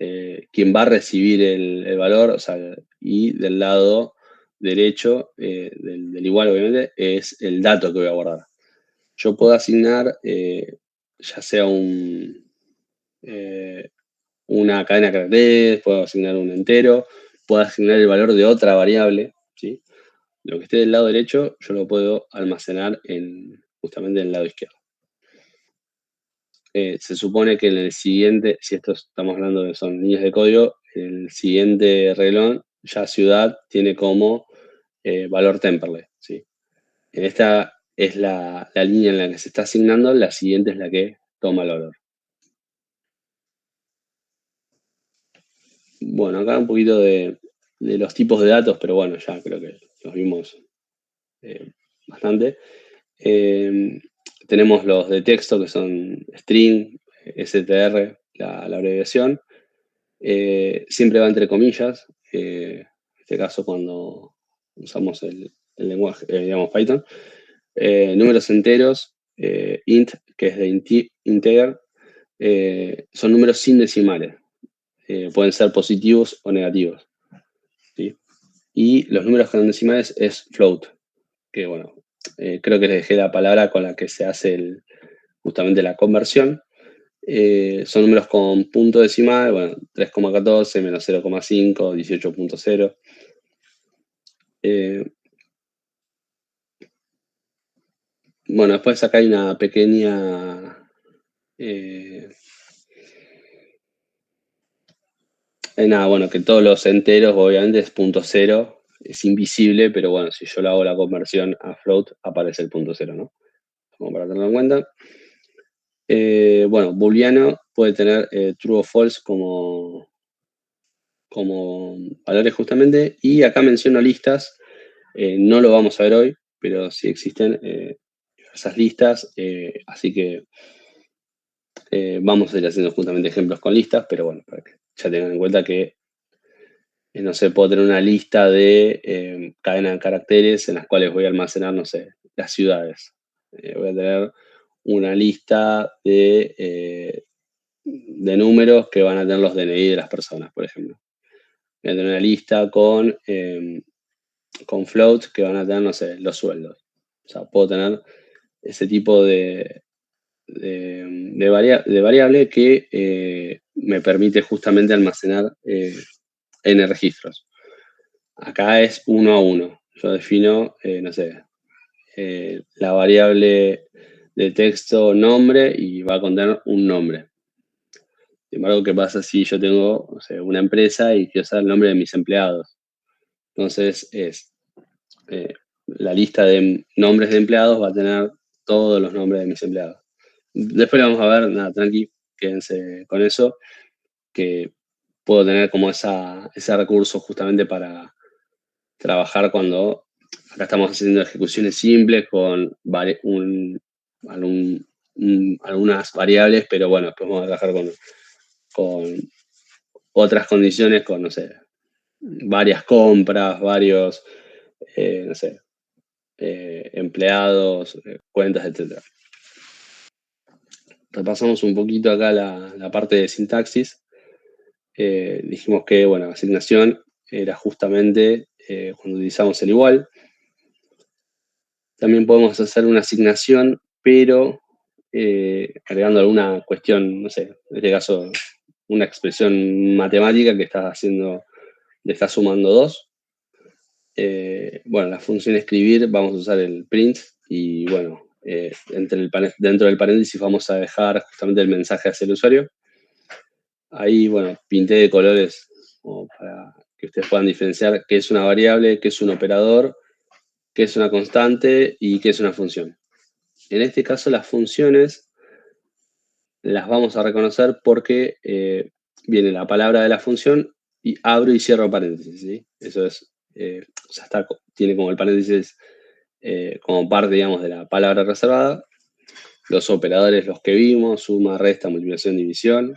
A: quien va a recibir el valor, o sea, y del lado derecho, del igual obviamente, es el dato que voy a guardar. Yo puedo asignar ya sea una cadena de caracteres, puedo asignar un entero, puedo asignar el valor de otra variable, ¿sí? Lo que esté del lado derecho, yo lo puedo almacenar justamente en el lado izquierdo. Se supone que en el siguiente, si esto estamos hablando de son líneas de código, el siguiente renglón, ya ciudad, tiene como valor temperley, ¿sí? En esta es la línea en la que se está asignando, la siguiente es la que toma el valor. Bueno, acá un poquito de los tipos de datos, pero bueno, ya creo que los vimos bastante. Tenemos los de texto, que son string, str, la abreviación. Siempre va entre comillas. En este caso, cuando usamos el lenguaje, digamos Python. Números enteros, int, que es de integer, son números sin decimales. Pueden ser positivos o negativos, ¿sí? Y los números con decimales es float, que bueno, creo que les dejé la palabra con la que se hace justamente la conversión. Son números con punto decimal, bueno, 3,14 menos 0,5, 18.0. Bueno, después acá hay una pequeña nada, bueno, que todos los enteros obviamente es punto cero, es invisible, pero bueno, si yo le hago la conversión a float, aparece el punto cero, ¿no? Como para tenerlo en cuenta. Bueno, booleano puede tener true o false como valores justamente, y acá menciono listas, no lo vamos a ver hoy, pero sí existen diversas listas, así que vamos a ir haciendo justamente ejemplos con listas, pero bueno, para que ya tengan en cuenta que no sé, puedo tener una lista de cadena de caracteres en las cuales voy a almacenar, no sé, las ciudades. Voy a tener una lista de números que van a tener los DNI de las personas, por ejemplo. Voy a tener una lista con floats que van a tener, no sé, los sueldos. O sea, puedo tener ese tipo de variable que me permite justamente almacenar N registros. Acá es 1 a 1. Yo defino, no sé, la variable de texto nombre y va a contener un nombre. Sin embargo, ¿qué pasa si yo tengo, no sé, una empresa y quiero saber el nombre de mis empleados? Entonces, la lista de nombres de empleados va a tener todos los nombres de mis empleados. Después le vamos a ver, nada, tranqui, quédense con eso, que puedo tener como ese recurso justamente para trabajar cuando acá estamos haciendo ejecuciones simples con algunas variables, pero bueno, después vamos a trabajar con otras condiciones, con, no sé, varias compras, varios, no sé, empleados, cuentas, etc. Repasamos un poquito acá la parte de sintaxis. Dijimos que, bueno, asignación era justamente cuando utilizamos el igual. También podemos hacer una asignación, pero agregando alguna cuestión, no sé, en este caso, una expresión matemática que estás haciendo, le estás sumando 2. Bueno, la función escribir, vamos a usar el print y bueno, dentro del paréntesis vamos a dejar justamente el mensaje hacia el usuario. Ahí, bueno, pinté de colores como para que ustedes puedan diferenciar qué es una variable, qué es un operador, qué es una constante y qué es una función. En este caso, las funciones las vamos a reconocer porque viene la palabra de la función y abro y cierro paréntesis, ¿sí? Eso es o sea, tiene como el paréntesis como parte, digamos, de la palabra reservada. Los operadores, los que vimos, suma, resta, multiplicación, división.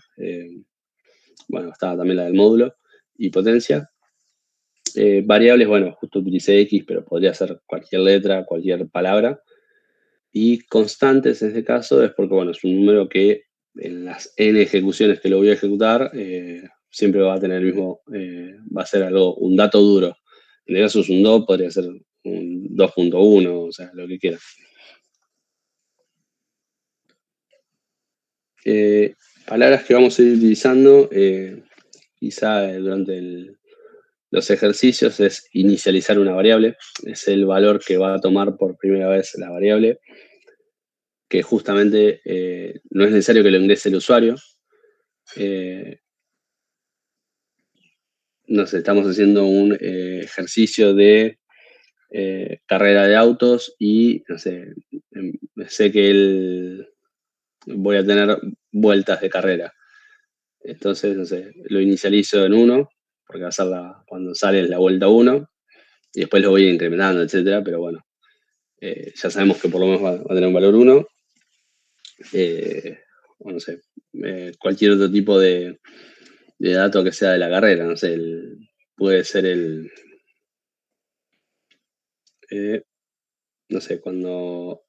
A: Bueno, estaba también la del módulo y potencia. Variables, bueno, justo utilicé X, pero podría ser cualquier letra, cualquier palabra. Y constantes en este caso es porque, bueno, es un número que en las n ejecuciones que lo voy a ejecutar, siempre va a tener el mismo, va a ser un dato duro. En este caso es un do, podría ser un 2.1, o sea, lo que quiera. Palabras que vamos a ir utilizando, quizá durante los ejercicios, es inicializar una variable. Es el valor que va a tomar por primera vez la variable, que justamente no es necesario que lo ingrese el usuario. No sé, estamos haciendo un ejercicio de carrera de autos y, no sé, sé que voy a tener vueltas de carrera. Entonces, no sé, lo inicializo en 1, porque va a ser cuando sale la vuelta 1, y después lo voy incrementando, etcétera, pero bueno, ya sabemos que por lo menos va a tener un valor 1. O no sé, cualquier otro tipo de dato que sea de la carrera, no sé, puede ser no sé, cuando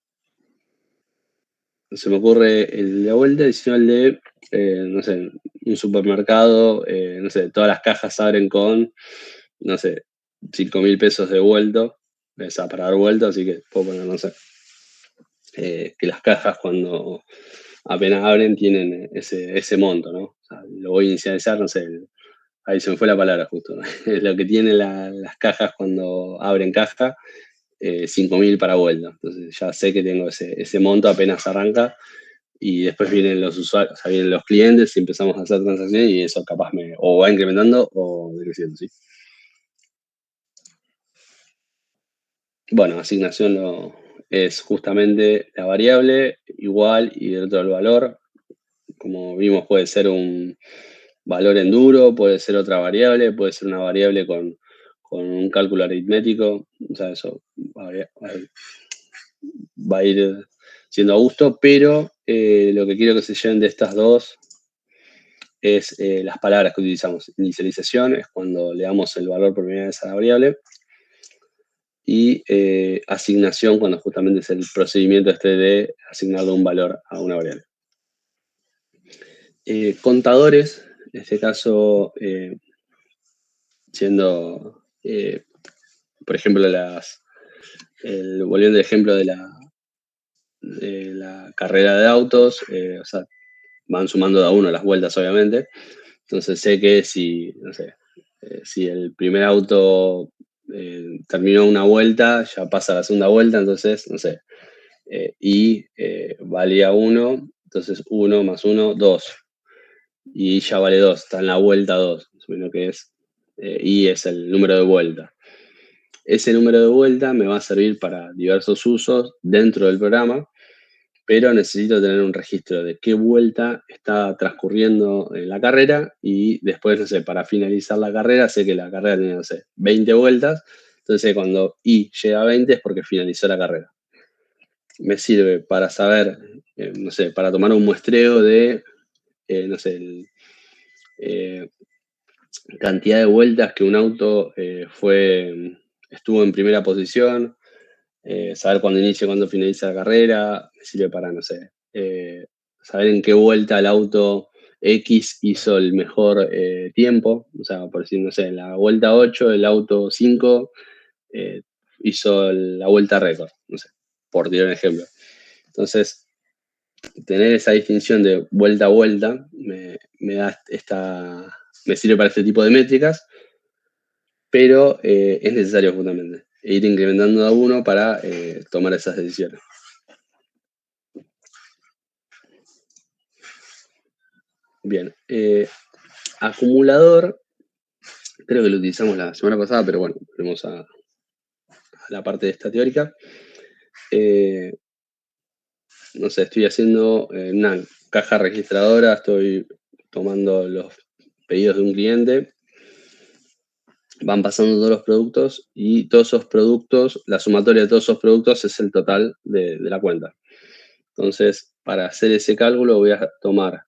A: se me ocurre el de la vuelta, sino el de, no sé, un supermercado, no sé, todas las cajas abren con, no sé, 5.000 pesos de vuelto, o sea, para dar vuelta, así que puedo poner, no sé, que las cajas cuando apenas abren tienen ese monto, ¿no? O sea, lo voy a inicializar, no sé, ahí se me fue la palabra justo, ¿no? Lo que tienen las cajas cuando abren caja, 5.000 para vuelta. Entonces ya sé que tengo ese monto apenas arranca y después vienen los usuarios, o sea, vienen los clientes y empezamos a hacer transacciones y eso capaz o va incrementando o decreciendo, ¿sí? Bueno, asignación es justamente la variable igual y dentro del valor. Como vimos, puede ser un valor en duro, puede ser otra variable, puede ser una variable con un cálculo aritmético. O sea, eso va a ir siendo a gusto, pero lo que quiero que se lleven de estas dos es las palabras que utilizamos. Inicialización es cuando le damos el valor por primera vez a la variable, y asignación cuando justamente es el procedimiento de asignarle un valor a una variable. Contadores, en este caso, siendo, por ejemplo, volviendo al ejemplo de la carrera de autos, o sea, van sumando de a uno las vueltas, obviamente. Entonces sé que si, no sé, si el primer auto terminó una vuelta, ya pasa a la segunda vuelta, entonces, no sé, y valía 1, entonces 1 más 1, 2. Y ya vale 2, está en la vuelta 2, lo que es, y es el número de vuelta. Ese número de vuelta me va a servir para diversos usos dentro del programa, pero necesito tener un registro de qué vuelta está transcurriendo en la carrera y después, no sé, para finalizar la carrera, sé que la carrera tiene, no sé, 20 vueltas, entonces cuando I llega a 20 es porque finalizó la carrera. Me sirve para saber, no sé, para tomar un muestreo de, no sé, cantidad de vueltas que un auto estuvo en primera posición, saber cuándo inicia y cuándo finaliza la carrera, me sirve para, no sé, saber en qué vuelta el auto X hizo el mejor tiempo, o sea, por decir, no sé, en la vuelta 8, el auto 5 hizo la vuelta récord, no sé, por tirar un ejemplo. Entonces, tener esa distinción de vuelta a vuelta me sirve para este tipo de métricas, pero es necesario justamente ir incrementando a uno para tomar esas decisiones. Bien, acumulador, creo que lo utilizamos la semana pasada, pero bueno, volvemos a la parte de esta teórica. No sé, estoy haciendo una caja registradora, estoy tomando los pedidos de un cliente van pasando todos los productos y todos esos productos, la sumatoria de todos esos productos es el total de la cuenta. Entonces, para hacer ese cálculo voy a tomar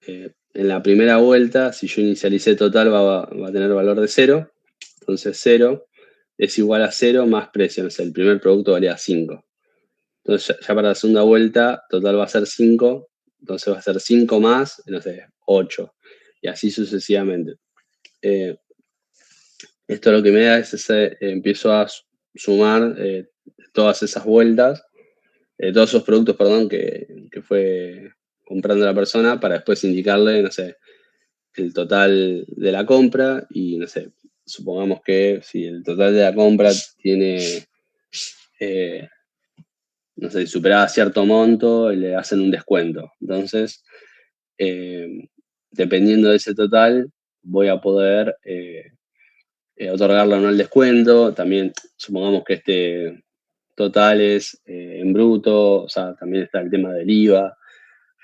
A: en la primera vuelta, si yo inicialicé total va a tener valor de 0, entonces 0 es igual a 0 más precio, no sé, el primer producto valía 5. Entonces ya para la segunda vuelta total va a ser 5, entonces va a ser 5 más, no sé, 8, y así sucesivamente. Esto lo que me da es empiezo a sumar todas esas vueltas, todos esos productos, perdón, que fue comprando la persona para después indicarle, no sé, el total de la compra y, no sé, supongamos que si el total de la compra tiene, no sé, superaba cierto monto, le hacen un descuento. Entonces, dependiendo de ese total, voy a poder otorgarle o no el descuento. También, supongamos que este total es en bruto, o sea, también está el tema del IVA.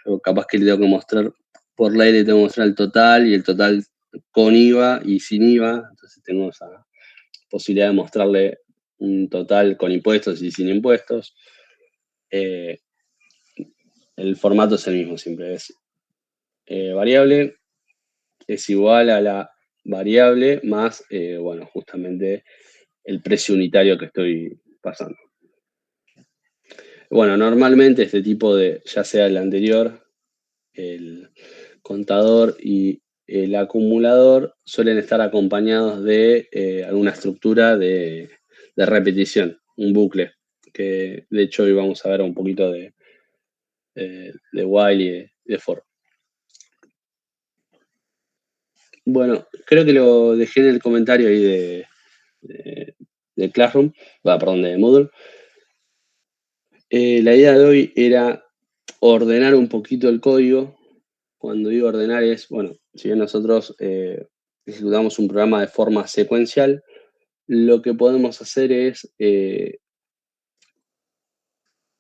A: Yo capaz que le tengo que mostrar, por ley le tengo que mostrar el total y el total con IVA y sin IVA. Entonces tengo esa posibilidad de mostrarle un total con impuestos y sin impuestos. El formato es el mismo, siempre es variable es igual a la variable más, bueno, justamente el precio unitario que estoy pasando. Bueno, normalmente este tipo de, ya sea el anterior, el contador y el acumulador, suelen estar acompañados de alguna estructura de repetición, un bucle, que de hecho hoy vamos a ver un poquito de while y de for. Bueno, creo que lo dejé en el comentario ahí de Classroom, perdón, de Moodle. La idea de hoy era ordenar un poquito el código. Cuando digo ordenar es, bueno, si bien nosotros ejecutamos un programa de forma secuencial, lo que podemos hacer es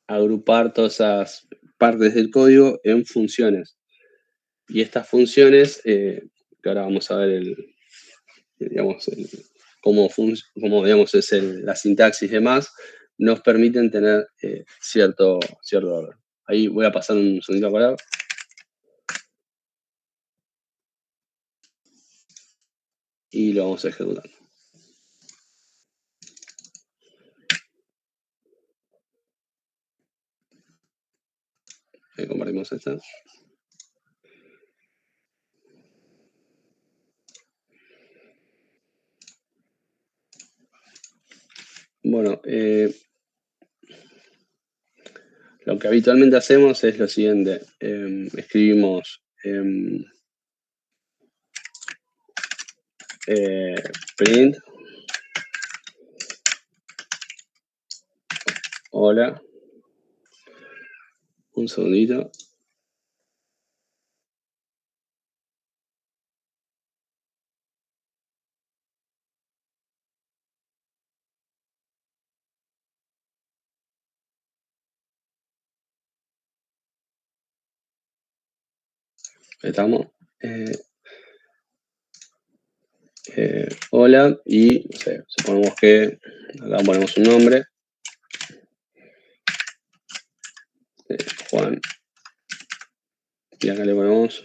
A: agrupar todas esas partes del código en funciones. Y estas funciones, que ahora vamos a ver digamos, cómo digamos, es la sintaxis y demás, nos permiten tener cierto orden. Ahí voy a pasar un segundito a parar. Y lo vamos a ejecutar. Compartimos esta. Bueno, lo que habitualmente hacemos es lo siguiente. Escribimos print. Hola. Un segundito. Estamos. Hola. Y no sé, suponemos que acá ponemos un nombre. Juan. Y acá le ponemos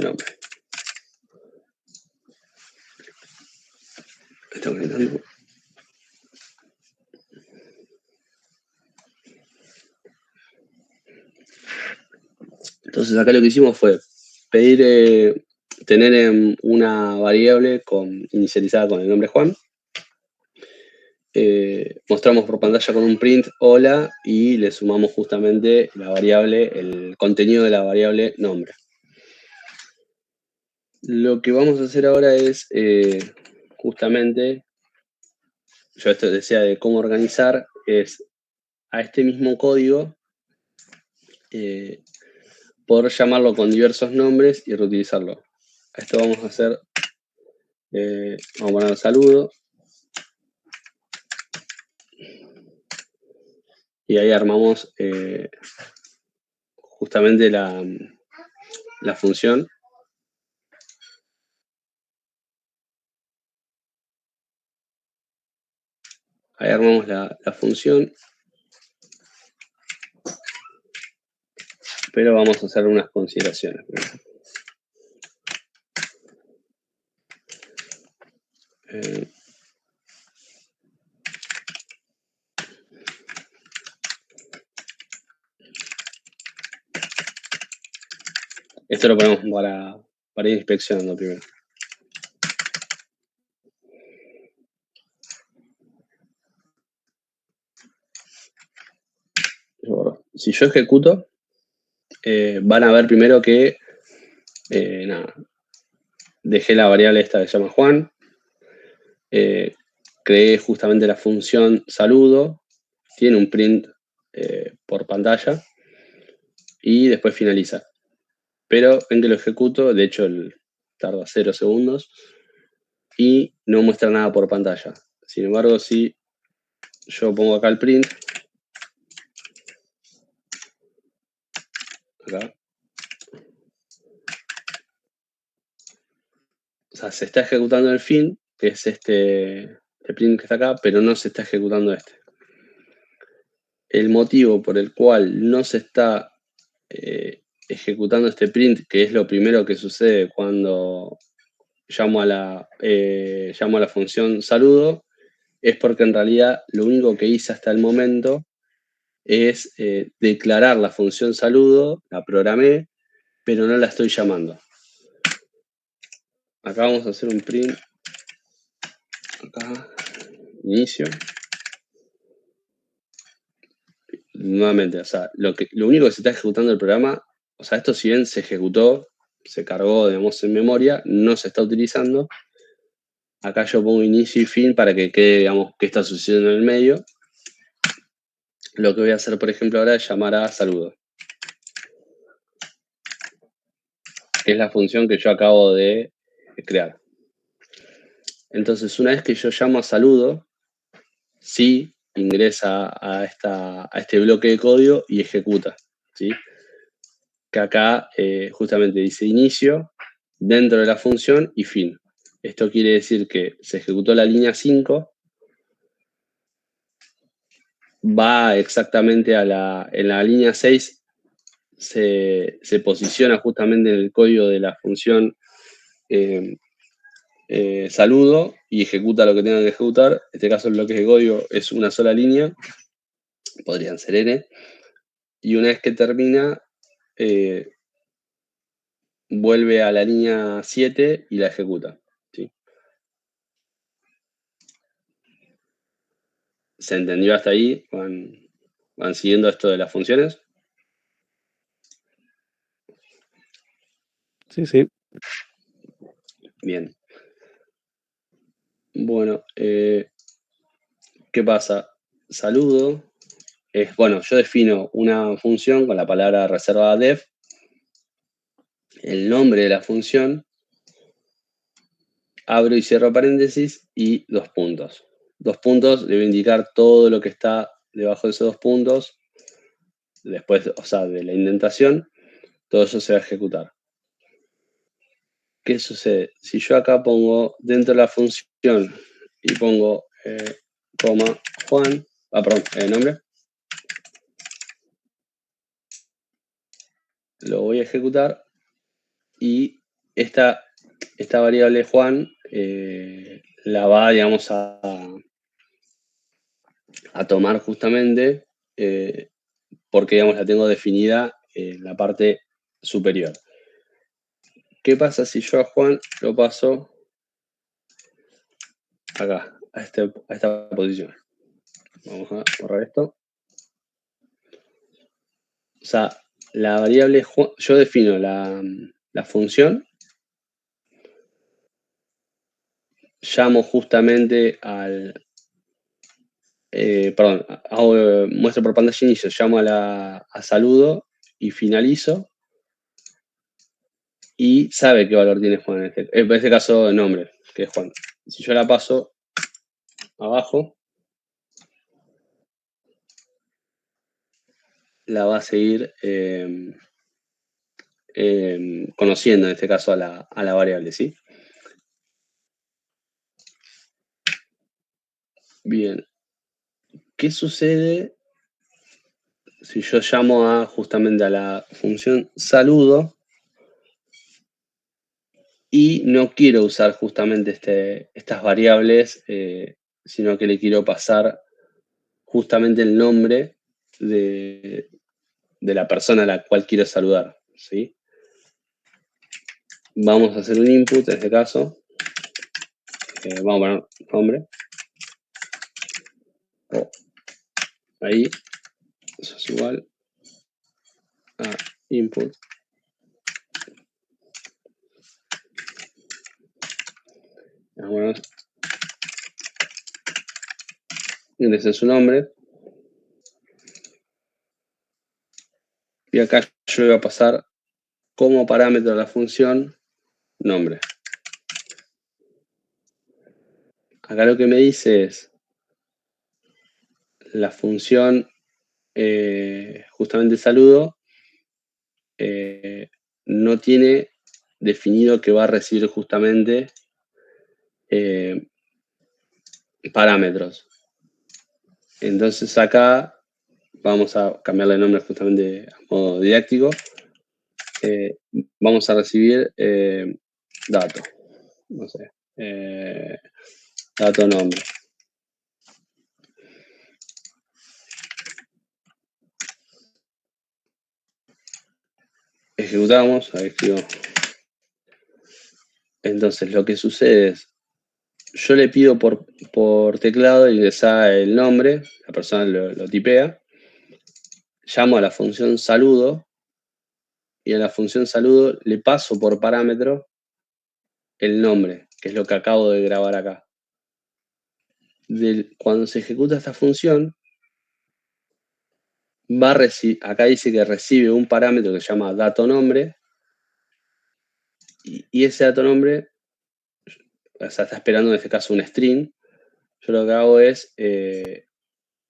A: nombre. Estamos gritando. Entonces acá lo que hicimos fue pedir tener una variable inicializada con el nombre Juan. Mostramos por pantalla con un print hola y le sumamos justamente la variable, el contenido de la variable nombre. Lo que vamos a hacer ahora es justamente, yo esto decía de cómo organizar, es a este mismo código poder llamarlo con diversos nombres y reutilizarlo. A esto vamos a hacer, vamos a poner un saludo. Y ahí armamos justamente la función. Ahí armamos la función. Pero vamos a hacer unas consideraciones. Esto lo ponemos para ir inspeccionando primero. Si yo ejecuto, van a ver primero que dejé la variable esta que se llama Juan, creé justamente la función saludo, tiene un print por pantalla y después finaliza. Pero ven que lo ejecuto, de hecho tarda 0 segundos y no muestra nada por pantalla. Sin embargo, si yo pongo acá el print, acá, o sea, se está ejecutando el fin, que es este print que está acá, pero no se está ejecutando este. El motivo por el cual no se está ejecutando este print, que es lo primero que sucede cuando llamo a la función saludo, es porque en realidad lo único que hice hasta el momento es declarar la función saludo, la programé, pero no la estoy llamando. Acá vamos a hacer un print, acá, inicio. Nuevamente, o sea, lo único que se está ejecutando el programa, o sea, esto si bien se ejecutó, se cargó, digamos, en memoria, no se está utilizando. Acá yo pongo inicio y fin para que quede, digamos, qué está sucediendo en el medio. Lo que voy a hacer, por ejemplo, ahora es llamar a saludo, que es la función que yo acabo de crear. Entonces, una vez que yo llamo a saludo, sí ingresa a este bloque de código y ejecuta, ¿sí? Que acá justamente dice inicio dentro de la función y fin. Esto quiere decir que se ejecutó la línea 5, va exactamente en la línea 6, se posiciona justamente en el código de la función saludo y ejecuta lo que tenga que ejecutar. En este caso el bloque de código es una sola línea, podrían ser n, y una vez que termina, vuelve a la línea 7 y la ejecuta. ¿Sí? ¿Se entendió hasta ahí? ¿Van siguiendo esto de las funciones?
C: Sí, sí.
A: Bien. Bueno, ¿qué pasa? Saludo. Bueno, yo defino una función con la palabra reservada def, el nombre de la función, abro y cierro paréntesis y 2 puntos. 2 puntos debe indicar todo lo que está debajo de esos 2 puntos. Después, o sea, de la indentación, todo eso se va a ejecutar. ¿Qué sucede? Si yo acá pongo dentro de la función y pongo coma Juan, perdón, nombre, lo voy a ejecutar y esta variable Juan la va, digamos, a tomar justamente porque, digamos, la tengo definida en la parte superior. ¿Qué pasa si yo a Juan lo paso acá, a esta posición? Vamos a borrar esto. O sea, la variable Juan, yo defino la función, llamo justamente perdón, muestro por pantalla inicio, llamo a saludo y finalizo. Y sabe qué valor tiene Juan en este caso nombre, que es Juan. Si yo la paso abajo, la va a seguir conociendo, en este caso, a la variable, ¿sí? Bien. ¿Qué sucede si yo llamo justamente a la función saludo y no quiero usar justamente estas variables, sino que le quiero pasar justamente el nombre de la persona a la cual quiero saludar, ¿sí? Vamos a hacer un input en este caso. Vamos a poner nombre. Ahí, eso es igual a input. Bueno, ingresen su nombre. Y acá yo le voy a pasar como parámetro a la función nombre. Acá lo que me dice es la función justamente saludo no tiene definido que va a recibir justamente parámetros. Entonces acá vamos a cambiarle el nombre justamente a modo didáctico. Vamos a recibir dato, no sé, dato nombre. Ejecutamos, ahí escribo. Entonces lo que sucede es, yo le pido por teclado ingresar el nombre, la persona lo tipea, llamo a la función saludo y a la función saludo le paso por parámetro el nombre, que es lo que acabo de grabar acá. Cuando se ejecuta esta función, acá dice que recibe un parámetro que se llama dato nombre y ese dato nombre, o sea, está esperando en este caso un string. Yo lo que hago es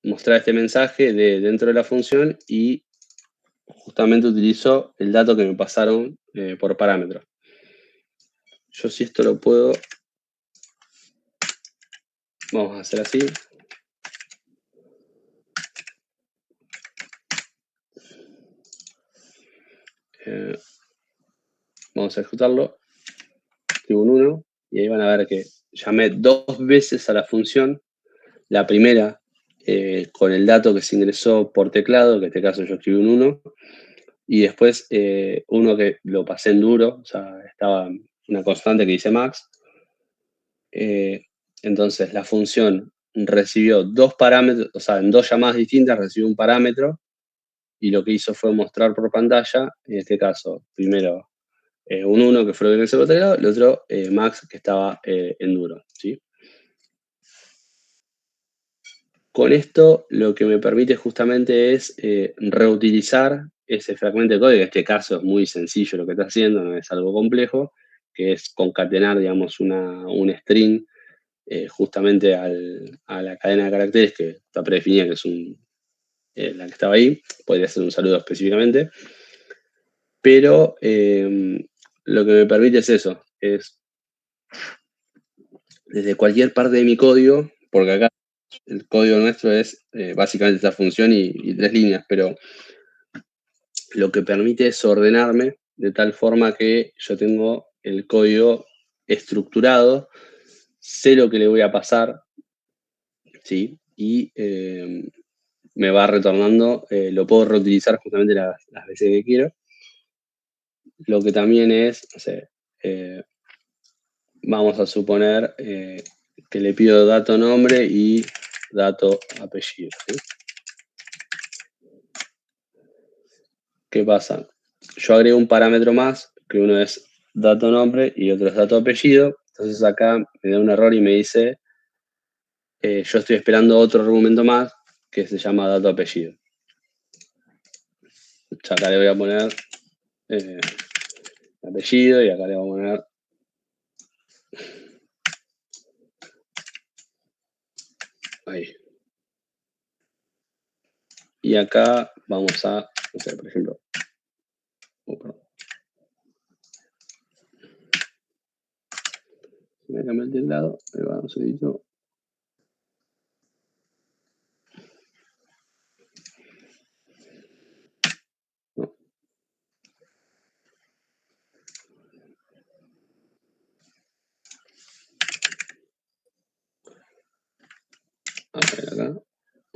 A: mostrar este mensaje dentro de la función y justamente utilizo el dato que me pasaron por parámetro. Yo si esto lo puedo, vamos a hacer así. Vamos a ejecutarlo. Escribo un 1 y ahí van a ver que llamé 2 veces a la función. La primera con el dato que se ingresó por teclado, que en este caso yo escribí un 1, y después uno que lo pasé en duro, o sea, estaba una constante que dice max. Entonces la función recibió 2 parámetros, o sea, en 2 llamadas distintas recibió un parámetro y lo que hizo fue mostrar por pantalla, en este caso, primero un 1 que fue lo que ingresó por teclado, el otro max que estaba en duro, ¿sí? Con esto lo que me permite justamente es reutilizar ese fragmento de código, que en este caso es muy sencillo lo que está haciendo, no es algo complejo, que es concatenar, digamos, un string justamente a la cadena de caracteres que está predefinida, que es la que estaba ahí, podría ser un saludo específicamente, pero lo que me permite es eso, es desde cualquier parte de mi código, porque acá el código nuestro es básicamente esta función y 3 líneas, pero lo que permite es ordenarme de tal forma que yo tengo el código estructurado, sé lo que le voy a pasar, ¿sí? Y me va retornando, lo puedo reutilizar justamente las veces que quiero. Lo que también es, no sé, vamos a suponer que le pido dato nombre y dato apellido, ¿sí? ¿Qué pasa? Yo agrego un parámetro más, que uno es dato nombre y otro es dato apellido. Entonces acá me da un error y me dice, yo estoy esperando otro argumento más que se llama dato apellido. Acá le voy a poner apellido y acá le voy a poner ahí. Y acá vamos a, no sé, por ejemplo, me cambié el teclado, ahí va un segundito.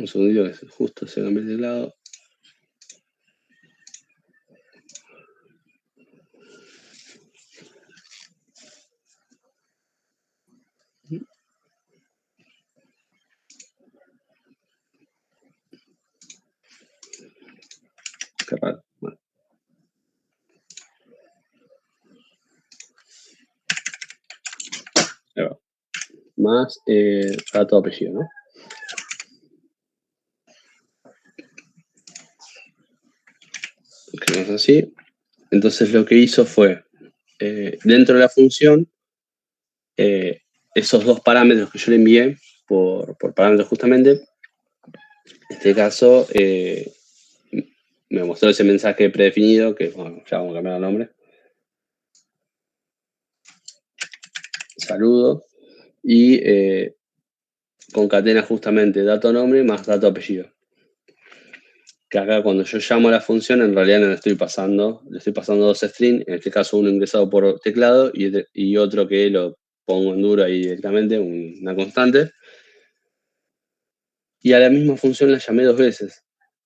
A: segundito que justo se cambió el teclado. Qué raro. Bueno. Ahí va. Más dato apellido, ¿no? Escribimos así. Entonces lo que hizo fue, dentro de la función, esos dos parámetros que yo le envié por parámetros justamente, en este caso me mostró ese mensaje predefinido, que bueno, ya vamos a cambiar el nombre. Saludo. Y concatena justamente dato nombre más dato apellido. Que acá cuando yo llamo a la función, en realidad no le estoy pasando dos strings, en este caso uno ingresado por teclado y otro que lo pongo en duro ahí directamente, una constante. Y a la misma función la llamé dos veces,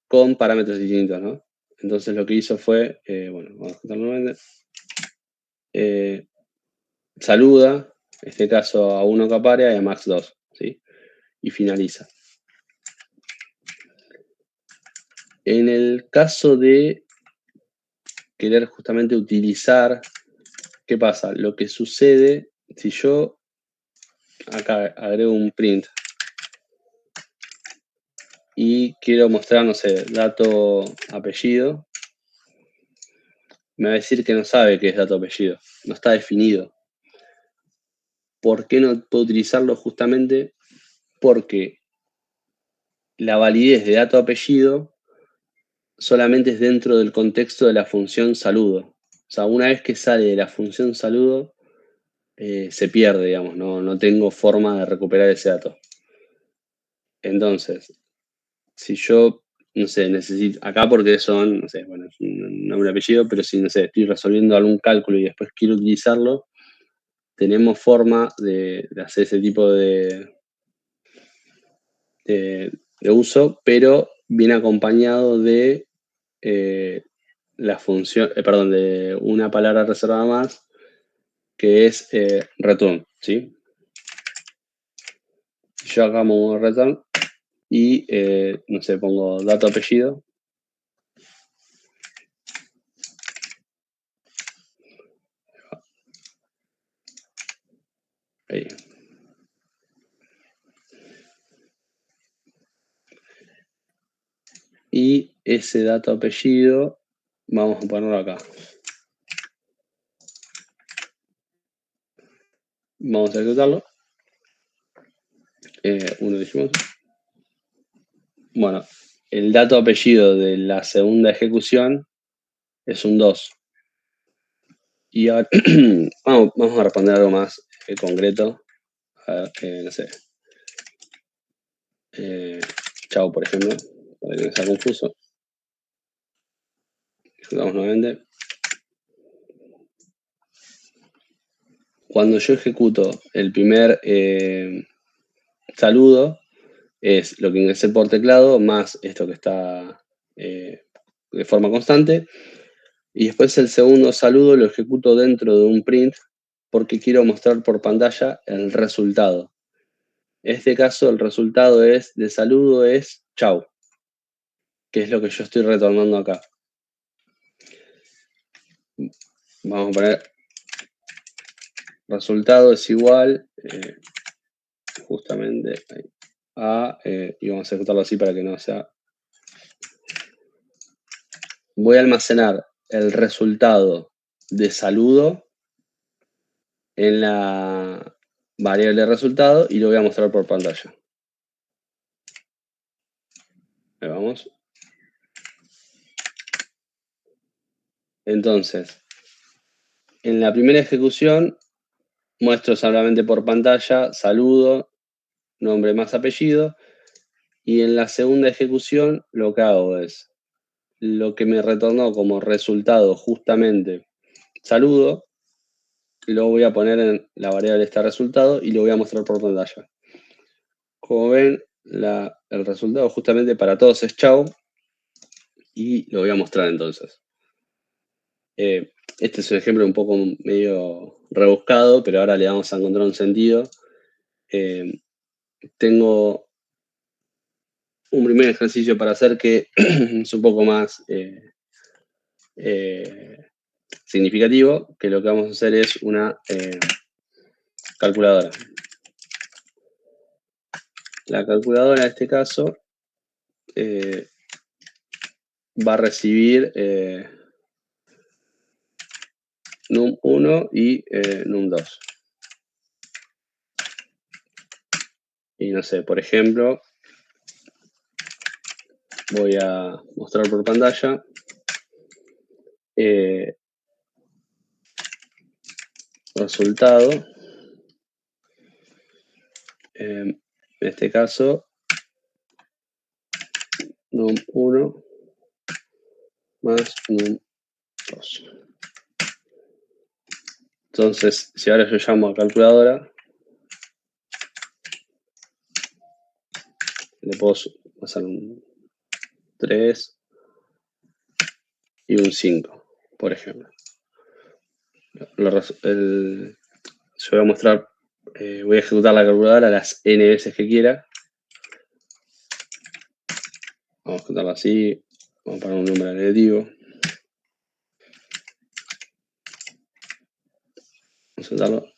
A: con parámetros distintos, ¿no? Entonces lo que hizo fue, bueno, vamos a contarlo nuevamente. Saluda, en este caso a uno que apare y a max 2, ¿sí? Y finaliza. En el caso de querer justamente utilizar, ¿qué pasa? Lo que sucede, si yo acá agrego un print y quiero mostrar, no sé, dato apellido, me va a decir que no sabe qué es dato apellido, no está definido. ¿Por qué no puedo utilizarlo? Justamente porque la validez de dato apellido solamente es dentro del contexto de la función saludo. O sea, una vez que sale de la función saludo, se pierde, digamos, no tengo forma de recuperar ese dato. Entonces, si yo, no sé, necesito, acá porque son, no sé, bueno, es un nombre y apellido, pero si, no sé, estoy resolviendo algún cálculo y después quiero utilizarlo, tenemos forma de hacer ese tipo de uso, pero viene acompañado de la función, perdón, de una palabra reservada más, que es return, ¿sí? Yo acá pongo return y, no sé, pongo dato apellido. Ahí. Y ese dato apellido vamos a ponerlo acá. Vamos a ejecutarlo. Uno dijimos. Bueno, el dato apellido de la segunda ejecución es un 2. Y ahora vamos a responder algo más concreto. A ver, no sé. Chao, por ejemplo, para que no sea confuso. Ejecutamos nuevamente. Cuando yo ejecuto el primer saludo, es lo que ingresé por teclado más esto que está de forma constante. Y después el segundo saludo lo ejecuto dentro de un print porque quiero mostrar por pantalla el resultado. En este caso el resultado de saludo es chau, que es lo que yo estoy retornando acá. Vamos a poner resultado es igual justamente a, y vamos a ejecutarlo así para que no sea. Voy a almacenar el resultado de saludo en la variable resultado y lo voy a mostrar por pantalla. Ahí vamos. Entonces, en la primera ejecución muestro solamente por pantalla saludo, nombre más apellido, y en la segunda ejecución lo que hago es lo que me retornó como resultado justamente saludo, lo voy a poner en la variable resultado y lo voy a mostrar por pantalla. Como ven, el resultado justamente para todos es chau. Y lo voy a mostrar entonces. Este es un ejemplo un poco medio rebuscado, pero ahora le vamos a encontrar un sentido. Tengo un primer ejercicio para hacer que es un poco más significativo, que lo que vamos a hacer es una calculadora. La calculadora en este caso va a recibir num1 y num2. Y no sé, por ejemplo, voy a mostrar por pantalla resultado. En este caso, num1 más num2. Entonces, si ahora yo llamo a calculadora, le puedo pasar un 3 y un 5, por ejemplo. Yo voy a mostrar, voy a ejecutar la calculadora las n veces que quiera. Vamos a ejecutarlo así, vamos a poner un número negativo. Vamos a darlo.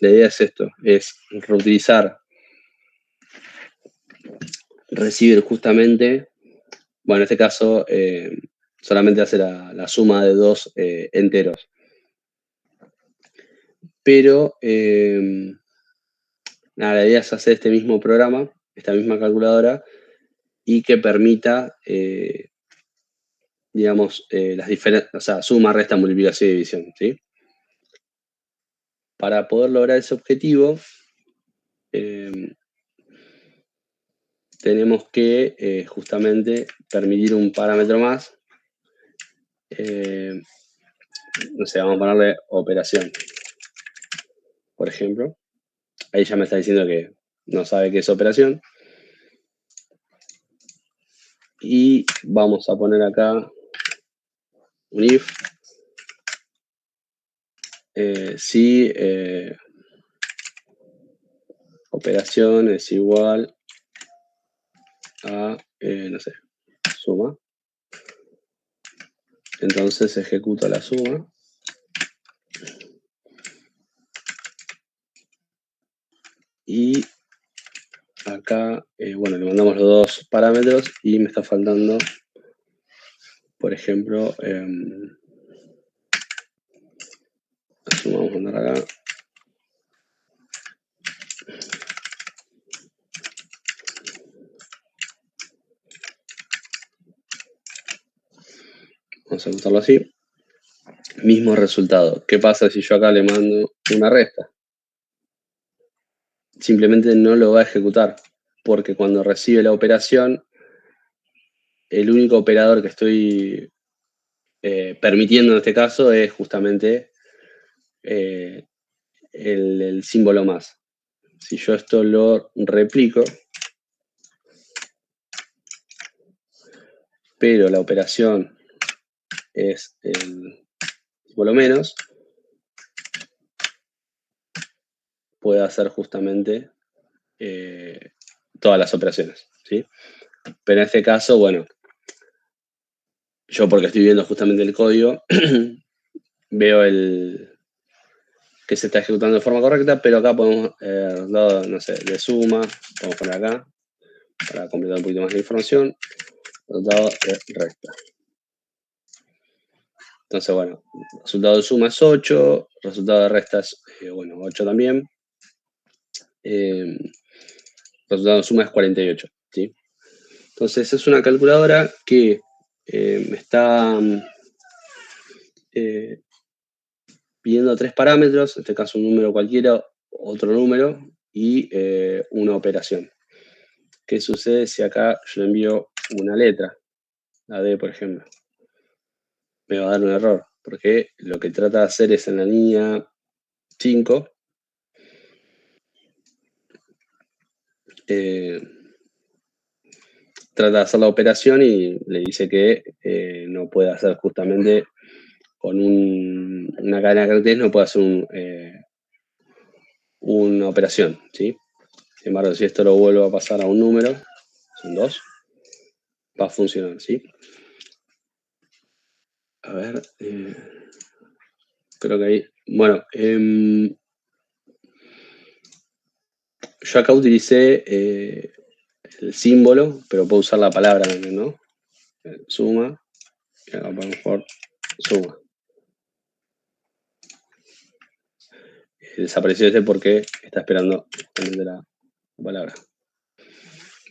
A: La idea es esto, es reutilizar, recibir justamente, bueno, en este caso solamente hace la suma de dos enteros. Pero nada, la idea es hacer este mismo programa, esta misma calculadora, y que permita, digamos, las diferentes, o sea, suma, resta, multiplicación y división, ¿sí? Para poder lograr ese objetivo, tenemos que justamente permitir un parámetro más. No sé, vamos a ponerle operación, por ejemplo. Ahí ya me está diciendo que no sabe qué es operación. Y vamos a poner acá un if. Si operación es igual a, no sé, suma. Entonces ejecuto la suma. Y acá, bueno, le mandamos los dos parámetros y me está faltando, por ejemplo, la suma vamos a mandar acá. Vamos a ejecutarlo así. Mismo resultado. ¿Qué pasa si yo acá le mando una resta? Simplemente no lo va a ejecutar, porque cuando recibe la operación, el único operador que estoy permitiendo en este caso es justamente el símbolo más. Si yo esto lo replico, pero la operación es el símbolo menos, puede hacer justamente todas las operaciones, ¿sí? Pero en este caso, bueno, yo porque estoy viendo justamente el código, veo que se está ejecutando de forma correcta, pero acá podemos, no sé, de suma, vamos a poner acá, para completar un poquito más la información, resultado de resta. Entonces, bueno, resultado de suma es 8, resultado de resta es, bueno, 8 también. Resultado de suma es 48, ¿sí? Entonces, es una calculadora que me está pidiendo tres parámetros, en este caso un número cualquiera, otro número y una operación. ¿Qué sucede si acá yo le envío una letra? La D, por ejemplo. Me va a dar un error, porque lo que trata de hacer es en la línea 5, trata de hacer la operación y le dice que no puede hacer justamente con una cadena de caracteres, no puede hacer una operación, ¿sí? Sin embargo, si esto lo vuelvo a pasar a un número, son 2, va a funcionar, ¿sí? A ver, creo que ahí, bueno, yo acá utilicé el símbolo, pero puedo usar la palabra también, ¿no? Suma, y acá ponemos por suma. Desapareció este porque está esperando justamente la palabra.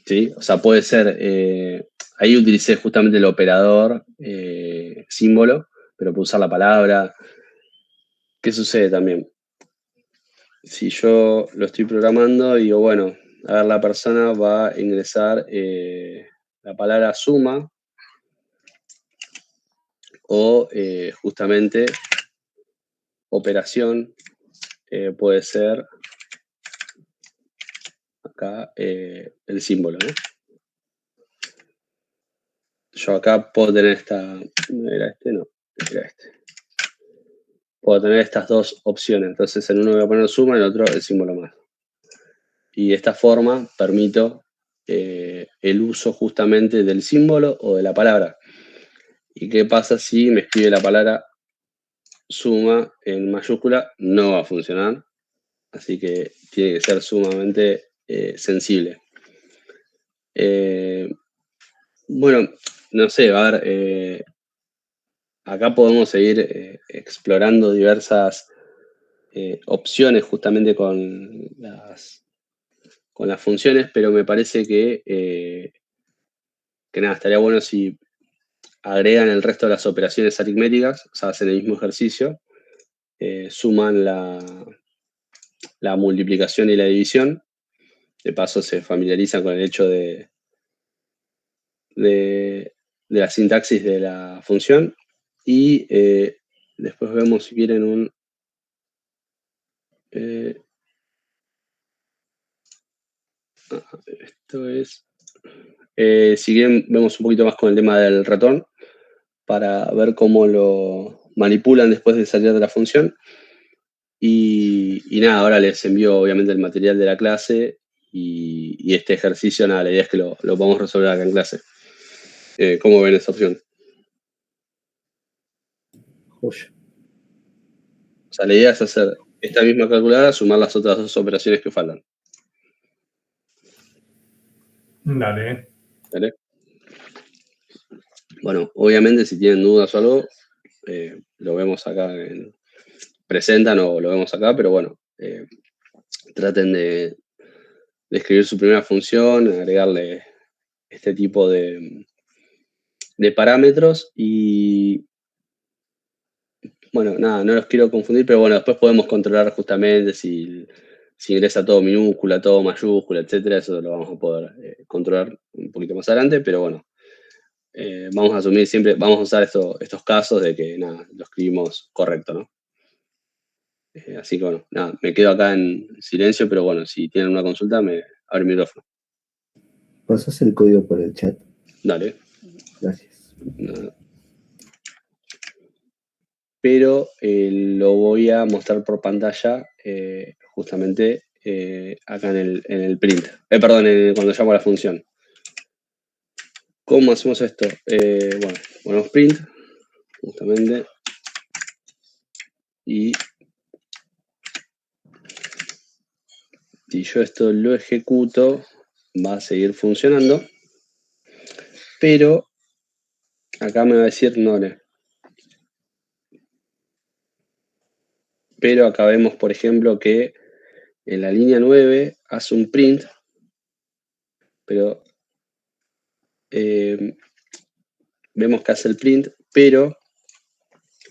A: ¿Sí? O sea, puede ser, ahí utilicé justamente el operador símbolo, pero puedo usar la palabra. ¿Qué sucede también? Si yo lo estoy programando y digo, bueno, a ver, la persona va a ingresar la palabra suma o justamente operación, puede ser acá el símbolo, ¿no? Yo acá puedo tener esta, ¿no era este? No, era este. Puedo tener estas dos opciones, entonces en uno voy a poner suma, en el otro el símbolo más. Y de esta forma permito el uso justamente del símbolo o de la palabra. ¿Y qué pasa si me escribe la palabra suma en mayúscula? No va a funcionar, así que tiene que ser sumamente sensible. Bueno, no sé, a ver, acá podemos seguir explorando diversas opciones justamente con las funciones, pero me parece que nada, estaría bueno si agregan el resto de las operaciones aritméticas, o sea, hacen el mismo ejercicio, suman la multiplicación y la división, de paso se familiarizan con el hecho de la sintaxis de la función y después vemos si quieren un... esto es... si quieren vemos un poquito más con el tema del return para ver cómo lo manipulan después de salir de la función. Y nada, ahora les envío obviamente el material de la clase y este ejercicio, nada, la idea es que lo podamos resolver acá en clase. ¿Cómo ven esa opción?
C: Joya.
A: O sea, la idea es hacer esta misma calculadora, sumar las otras dos operaciones que faltan.
B: Dale.
A: ¿Vale? Bueno, obviamente si tienen dudas o algo, lo vemos acá, presentan o lo vemos acá, pero bueno, traten de escribir su primera función, agregarle este tipo de parámetros y bueno, nada, no los quiero confundir, pero bueno, después podemos controlar justamente si ingresa todo minúscula, todo mayúscula, etcétera, eso lo vamos a poder controlar un poquito más adelante, pero bueno, vamos a asumir siempre, vamos a usar estos casos de que nada, lo escribimos correcto, ¿no? Así que bueno, nada, me quedo acá en silencio, pero bueno, si tienen una consulta, me abre el micrófono.
C: ¿Pasas el código por el chat?
A: Dale.
C: Gracias.
A: Nada. Pero lo voy a mostrar por pantalla justamente acá en el print. Perdón, cuando llamo a la función. ¿Cómo hacemos esto? Bueno, ponemos print, justamente, y si yo esto lo ejecuto, va a seguir funcionando, pero acá me va a decir none. Pero acá vemos, por ejemplo, que en la línea 9 hace un print, pero vemos que hace el print, pero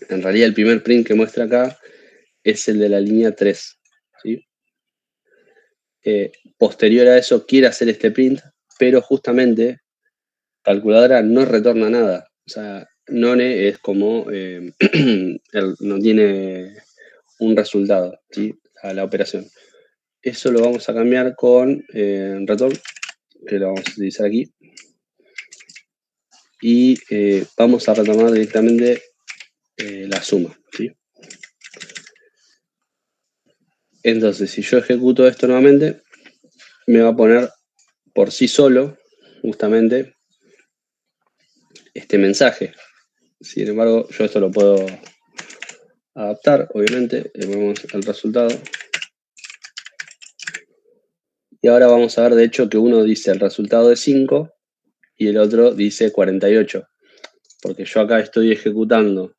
A: en realidad el primer print que muestra acá es el de la línea 3. ¿Sí? Posterior a eso quiere hacer este print, pero justamente calculadora no retorna nada. O sea, none es como no tiene un resultado, ¿sí? A la operación. Eso lo vamos a cambiar con return, que lo vamos a utilizar aquí. y vamos a retomar directamente la suma, ¿sí? Entonces, si yo ejecuto esto nuevamente, me va a poner por sí solo, justamente, este mensaje. Sin embargo, yo esto lo puedo adaptar, obviamente. Le ponemos el resultado. Y ahora vamos a ver, de hecho, que uno dice el resultado de 5 y el otro dice 48. Porque yo acá estoy ejecutando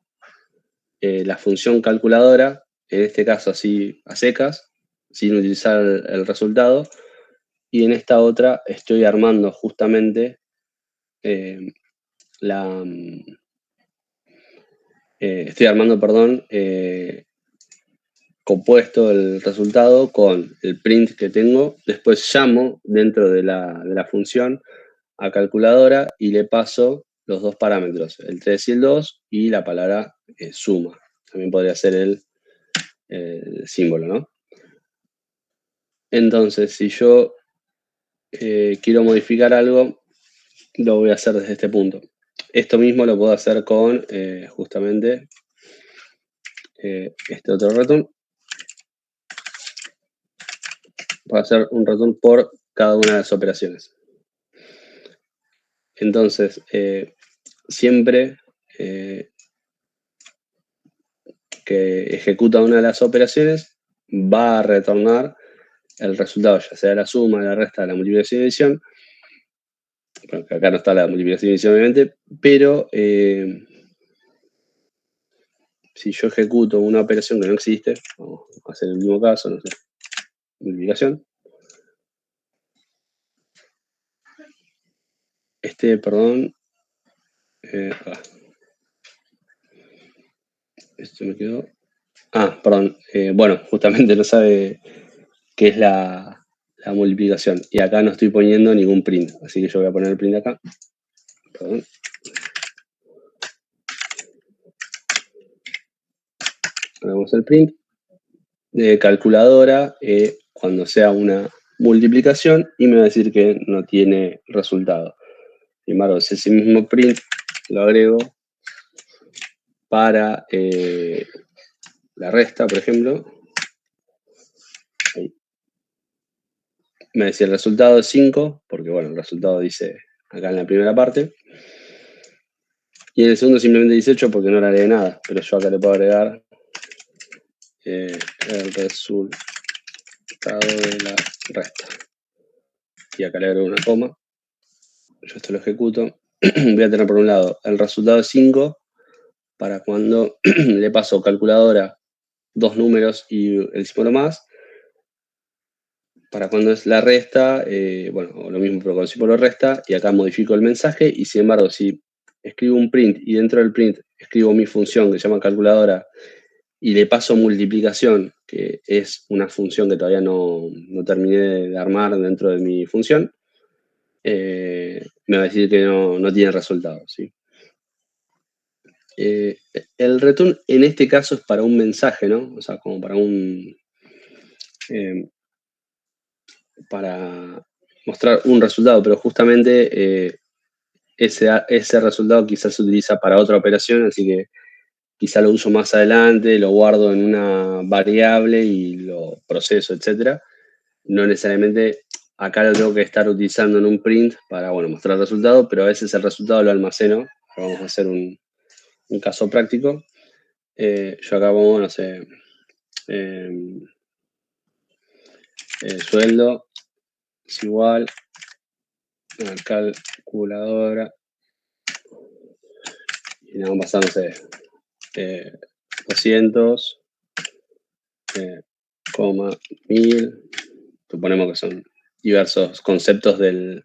A: la función calculadora, en este caso así a secas, sin utilizar el resultado. Y en esta otra estoy armando justamente compuesto el resultado con el print que tengo. Después llamo dentro de la función a calculadora y le paso los dos parámetros, el 3 y el 2, y la palabra suma. También podría ser el símbolo, ¿no? Entonces, si yo quiero modificar algo, lo voy a hacer desde este punto. Esto mismo lo puedo hacer con justamente este otro return. Puedo hacer un return por cada una de las operaciones. Entonces, siempre que ejecuta una de las operaciones, va a retornar el resultado, ya sea la suma, la resta, la multiplicación y división. Bueno, que acá no está la multiplicación y división, obviamente, pero si yo ejecuto una operación que no existe, vamos a hacer el mismo caso, no sé, multiplicación. Perdón. Esto me quedó. Perdón. Bueno, justamente no sabe qué es la multiplicación. Y acá no estoy poniendo ningún print. Así que yo voy a poner el print acá. Perdón. Ponemos el print. De calculadora cuando sea una multiplicación y me va a decir que no tiene resultado. Sin embargo, si ese mismo print lo agrego para la resta, por ejemplo, ahí. Me decía el resultado es 5, porque bueno, el resultado dice acá en la primera parte. Y en el segundo simplemente 18 porque no le agregué nada, pero yo acá le puedo agregar el resultado de la resta. Y acá le agrego una coma. Yo esto lo ejecuto. Voy a tener por un lado el resultado de 5 para cuando le paso calculadora dos números y el símbolo más. Para cuando es la resta, bueno, lo mismo pero con el símbolo resta, y acá modifico el mensaje, y sin embargo, si escribo un print y dentro del print escribo mi función que se llama calculadora y le paso multiplicación, que es una función que todavía no terminé de armar dentro de mi función, me va a decir que no tiene resultado, ¿sí? El return en este caso es para un mensaje, ¿no? O sea, como para para mostrar un resultado, pero justamente ese resultado quizás se utiliza para otra operación, así que quizá lo uso más adelante, lo guardo en una variable y lo proceso, etc. No necesariamente acá lo tengo que estar utilizando en un print para, bueno, mostrar el resultado, pero a veces el resultado lo almaceno. Vamos a hacer un caso práctico. Yo acá pongo, no sé, el sueldo es igual a calculadora. Y le vamos a pasar, no sé, 200, 1000. Suponemos que son diversos conceptos del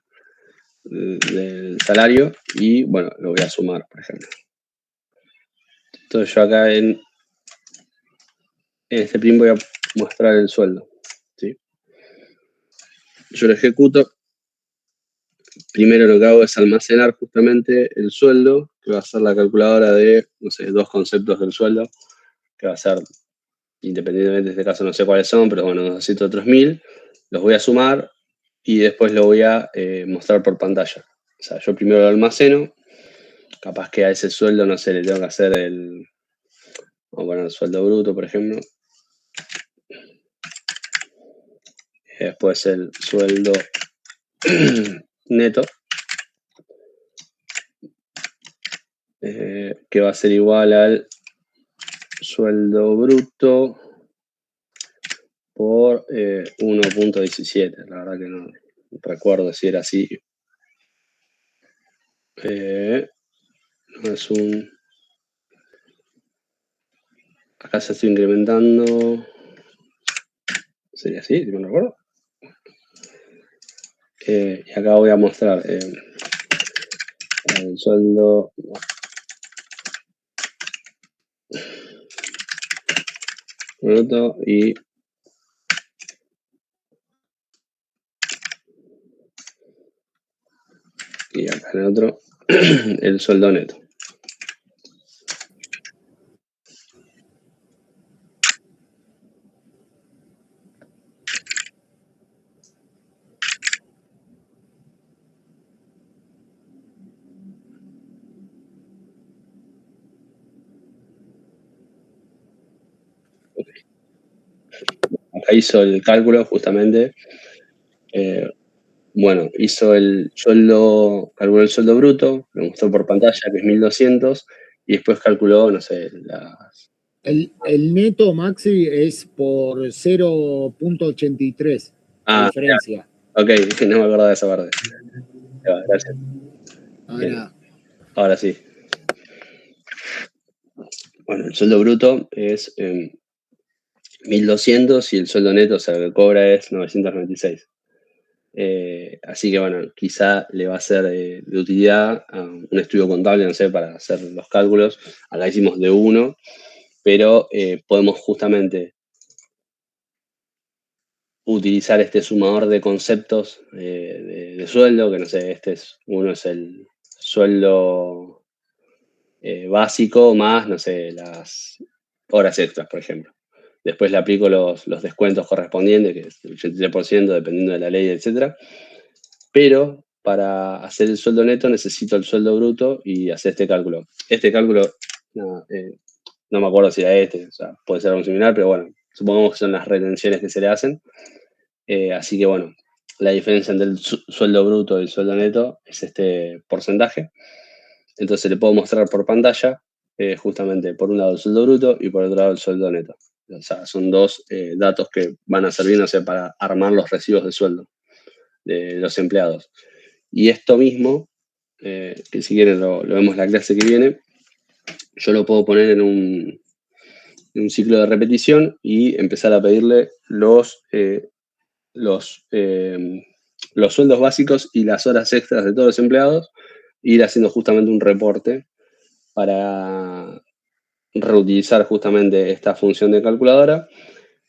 A: salario y, bueno, lo voy a sumar, por ejemplo. Entonces yo acá en este print voy a mostrar el sueldo, ¿sí? Yo lo ejecuto. Primero lo que hago es almacenar justamente el sueldo, que va a ser la calculadora de, no sé, dos conceptos del sueldo, que va a ser, independientemente de este caso no sé cuáles son, pero bueno, 200 otros 1000, los voy a sumar y después lo voy a mostrar por pantalla. O sea, yo primero lo almaceno capaz que a ese sueldo, no sé, le tengo que hacer vamos a poner el sueldo bruto, por ejemplo. Después el sueldo neto, que va a ser igual al sueldo bruto por 1.17. La verdad que no recuerdo si era así. No es acá se estoy incrementando. ¿Sería así? Si me recuerdo. Y acá voy a mostrar el sueldo bruto y acá en el otro el sueldo neto. Acá hizo el cálculo justamente. Bueno, hizo calculó el sueldo bruto, lo mostró por pantalla, que es 1.200, y después calculó, no sé,
D: El neto, Maxi, es por 0.83, la diferencia.
A: Ok, no me acordaba de esa parte. Gracias. Ahora sí. Bueno, el sueldo bruto es 1.200 y el sueldo neto, o sea, lo que cobra es 996. Así que bueno, quizá le va a ser de utilidad a un estudio contable, no sé, para hacer los cálculos. Acá hicimos de uno, pero podemos justamente utilizar este sumador de conceptos de sueldo, que no sé, uno es el sueldo básico más, no sé, las horas extras, por ejemplo. Después le aplico los descuentos correspondientes, que es el 83%, dependiendo de la ley, etc. Pero para hacer el sueldo neto necesito el sueldo bruto y hacer este cálculo. Este cálculo, no me acuerdo si era o sea, puede ser algo similar, pero bueno, supongamos que son las retenciones que se le hacen. Así que bueno, la diferencia entre el sueldo bruto y el sueldo neto es este porcentaje. Entonces le puedo mostrar por pantalla justamente por un lado el sueldo bruto y por otro lado el sueldo neto. O sea, son dos datos que van a servir, no sé, para armar los recibos de sueldo de los empleados. Y esto mismo, que si quieren lo vemos en la clase que viene, yo lo puedo poner en un ciclo de repetición y empezar a pedirle los sueldos básicos y las horas extras de todos los empleados, ir haciendo justamente un reporte para reutilizar justamente esta función de calculadora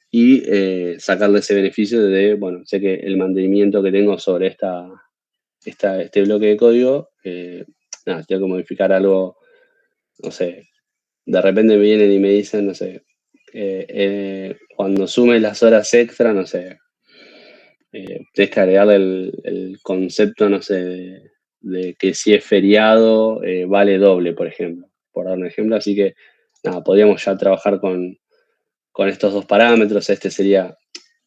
A: y sacarle ese beneficio de, bueno, sé que el mantenimiento que tengo sobre este bloque de código, tengo que modificar algo, no sé, de repente me vienen y me dicen, no sé, cuando sumes las horas extra, no sé, tienes que agregarle el concepto, no sé, de que si es feriado vale doble, por ejemplo, por dar un ejemplo. Así que, nada, podríamos ya trabajar con estos dos parámetros. Este sería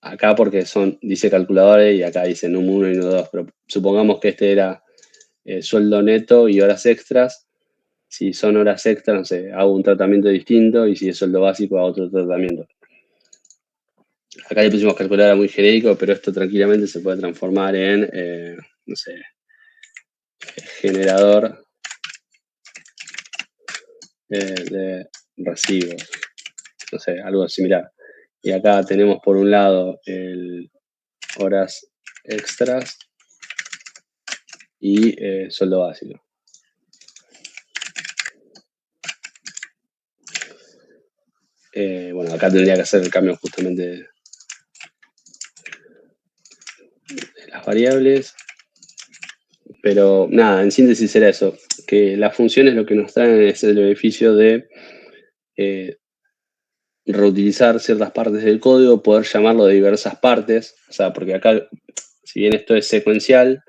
A: acá porque dice calculadores y acá dice NUM 1 y NUM 2, pero supongamos que este era sueldo neto y horas extras. Si son horas extras, no sé, hago un tratamiento distinto, y si es sueldo básico, hago otro tratamiento. Acá le pusimos calculadora muy genérico, pero esto tranquilamente se puede transformar en, no sé, generador de recibos. No sé, algo similar. Y acá tenemos por un lado el horas extras y sueldo básico. Bueno, acá tendría que hacer el cambio justamente de las variables. Pero nada, en síntesis era eso, que las funciones lo que nos traen es el beneficio de reutilizar ciertas partes del código, poder llamarlo de diversas partes. O sea, porque acá, si bien esto es secuencial,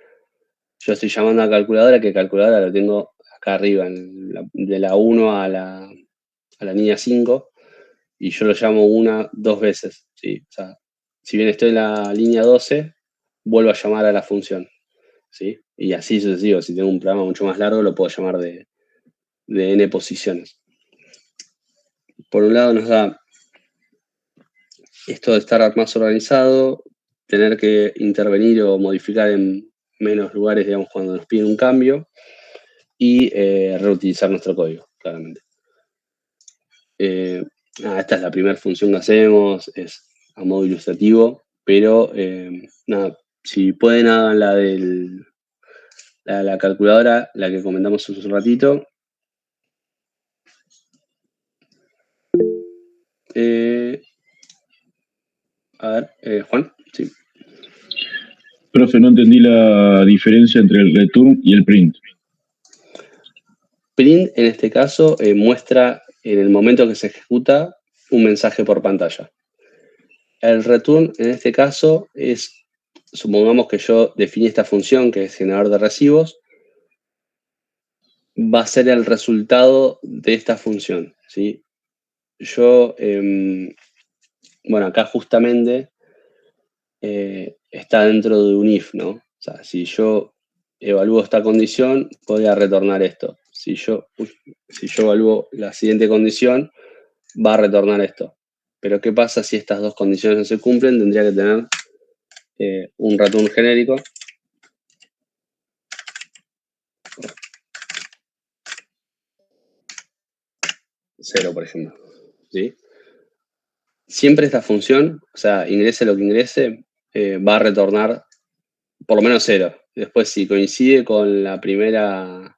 A: yo estoy llamando a calculadora, que calculadora lo tengo acá arriba, de la 1 a la línea 5, y yo lo llamo 2 veces, ¿sí? O sea, si bien estoy en la línea 12, vuelvo a llamar a la función, ¿sí? Y así sucesivo. Si tengo un programa mucho más largo, lo puedo llamar de n posiciones. Por un lado nos da esto de estar más organizado, tener que intervenir o modificar en menos lugares, digamos, cuando nos piden un cambio, y reutilizar nuestro código, claramente. Esta es la primera función que hacemos, es a modo ilustrativo, pero si pueden hagan la de la calculadora, la que comentamos hace un ratito. A ver, Juan, sí.
E: Profe, no entendí la diferencia entre el return y el print.
A: Print, en este caso, muestra en el momento que se ejecuta un mensaje por pantalla. El return, en este caso, supongamos que yo definí esta función, que es generador de recibos, va a ser el resultado de esta función, ¿sí? Yo, bueno, acá justamente está dentro de un if, ¿no? O sea, si yo evalúo esta condición, voy a retornar esto. Si yo evalúo la siguiente condición, va a retornar esto. Pero ¿qué pasa si estas dos condiciones no se cumplen? Tendría que tener un return genérico. Cero, por ejemplo. ¿Sí? Siempre esta función, o sea, ingrese lo que ingrese, va a retornar por lo menos 0. Después, si coincide con la primera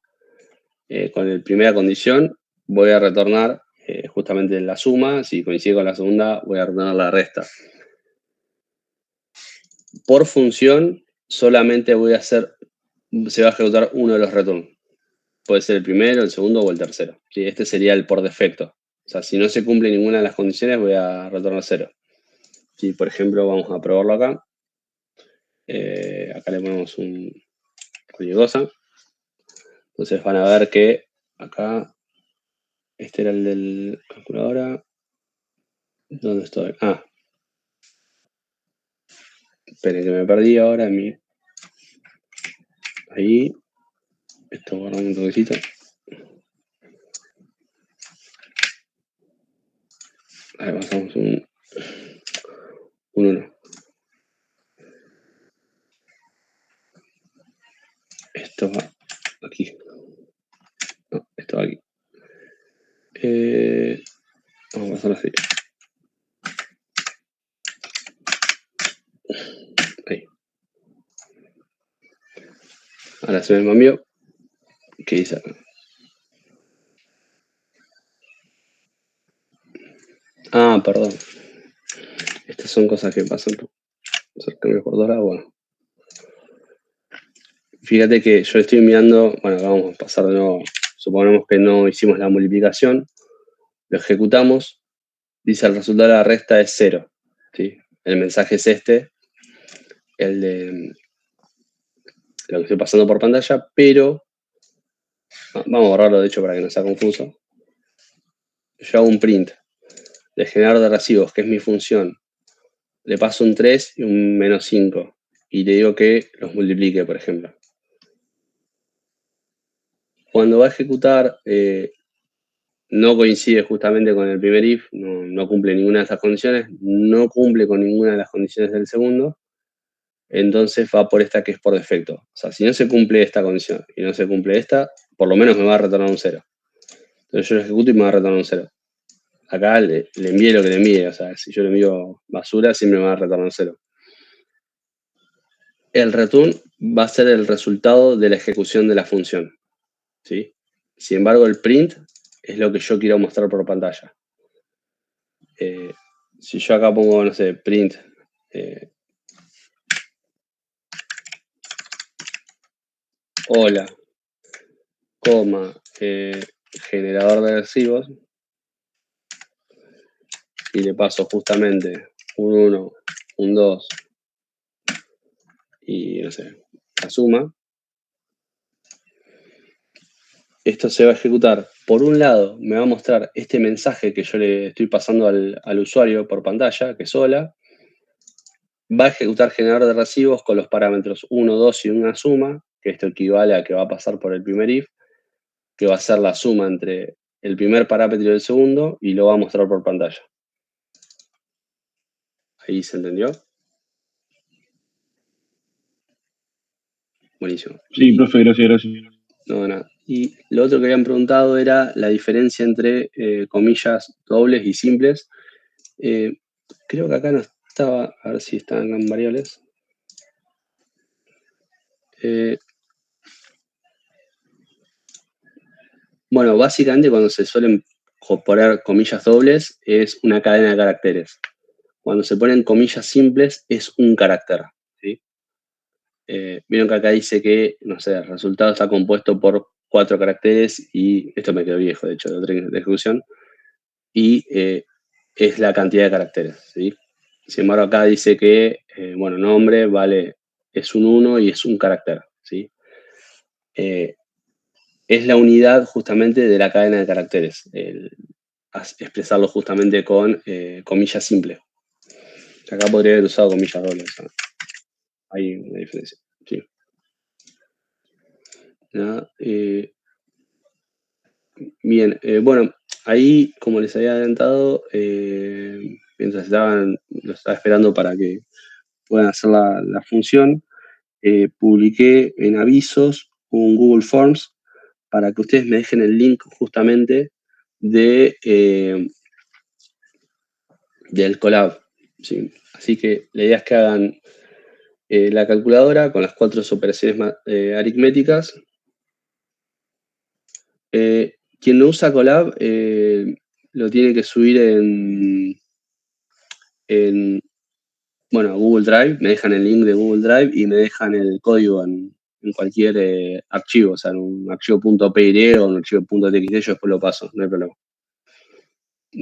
A: condición, voy a retornar justamente la suma. Si coincide con la segunda, voy a retornar la resta. Por función, solamente se va a ejecutar uno de los returns. Puede ser el primero, el segundo o el tercero. ¿Sí? Este sería el por defecto. O sea, si no se cumple ninguna de las condiciones, voy a retornar 0. Si, por ejemplo, vamos a probarlo acá. Acá le ponemos cualquier cosa. Entonces van a ver que acá, este era el del calculadora. ¿Dónde estoy? Esperen que me perdí ahora en mi... Ahí. Esto guardamos un toquecito. Ahí pasamos un 1. Esto va aquí. No, esto va aquí. Vamos a pasar así. Ahí. Ahora se me cambió. ¿Qué dice acá? Perdón. Estas son cosas que pasan por recordora. Bueno. Fíjate que yo estoy mirando. Bueno, acá vamos a pasar de nuevo. Suponemos que no hicimos la multiplicación. Lo ejecutamos. Dice el resultado de la resta es 0. ¿Sí? El mensaje es este. El de lo que estoy pasando por pantalla, pero vamos a borrarlo de hecho para que no sea confuso. Yo hago un print de generador de recibos, que es mi función. Le paso un 3 y un menos 5 y le digo que los multiplique, por ejemplo. Cuando va a ejecutar, no coincide justamente con el primer if, no cumple ninguna de estas condiciones, no cumple con ninguna de las condiciones del segundo, entonces va por esta que es por defecto. O sea, si no se cumple esta condición y no se cumple esta, por lo menos me va a retornar un 0. Entonces yo lo ejecuto y me va a retornar un 0. Acá le envíe lo que le envíe, o sea, si yo le envío basura, siempre me va a retornar 0. El return va a ser el resultado de la ejecución de la función, ¿sí? Sin embargo, el print es lo que yo quiero mostrar por pantalla. Si yo acá pongo, no sé, print hola, coma, generador de recibos, y le paso justamente un 1, un 2 y, no sé, la suma. esto se va a ejecutar. Por un lado, me va a mostrar este mensaje que yo le estoy pasando al usuario por pantalla, que es hola. Va a ejecutar generador de recibos con los parámetros 1, 2 y una suma, que esto equivale a que va a pasar por el primer if, que va a ser la suma entre el primer parámetro y el segundo, y lo va a mostrar por pantalla. ¿Ahí se entendió? Buenísimo.
E: Sí, profe, gracias.
A: No, nada. Y lo otro que habían preguntado era la diferencia entre comillas dobles y simples. Creo que acá no estaba, a ver si están en variables. Bueno, básicamente cuando se suelen poner comillas dobles es una cadena de caracteres. Cuando se ponen comillas simples es un carácter. ¿Sí? Vieron que acá dice que, no sé, el resultado está compuesto por 4 caracteres y esto me quedó viejo, de hecho, de otra ejecución, y es la cantidad de caracteres. ¿Sí? Sin embargo, acá dice que, bueno, nombre vale, es un 1 y es un carácter. ¿Sí? Es la unidad justamente de la cadena de caracteres, expresarlo justamente con comillas simples. Acá podría haber usado comillas dobles. Hay una diferencia. Sí. Bien, bueno, ahí, como les había adelantado, mientras lo estaba esperando para que puedan hacer la función, publiqué en avisos un Google Forms para que ustedes me dejen el link justamente del Colab. ¿Sí? Así que la idea es que hagan la calculadora con las 4 operaciones aritméticas. Quien no usa Colab lo tiene que subir en Google Drive. Me dejan el link de Google Drive y me dejan el código en cualquier archivo, o sea, en un archivo .py o en un archivo .txt, yo después lo paso, no hay problema.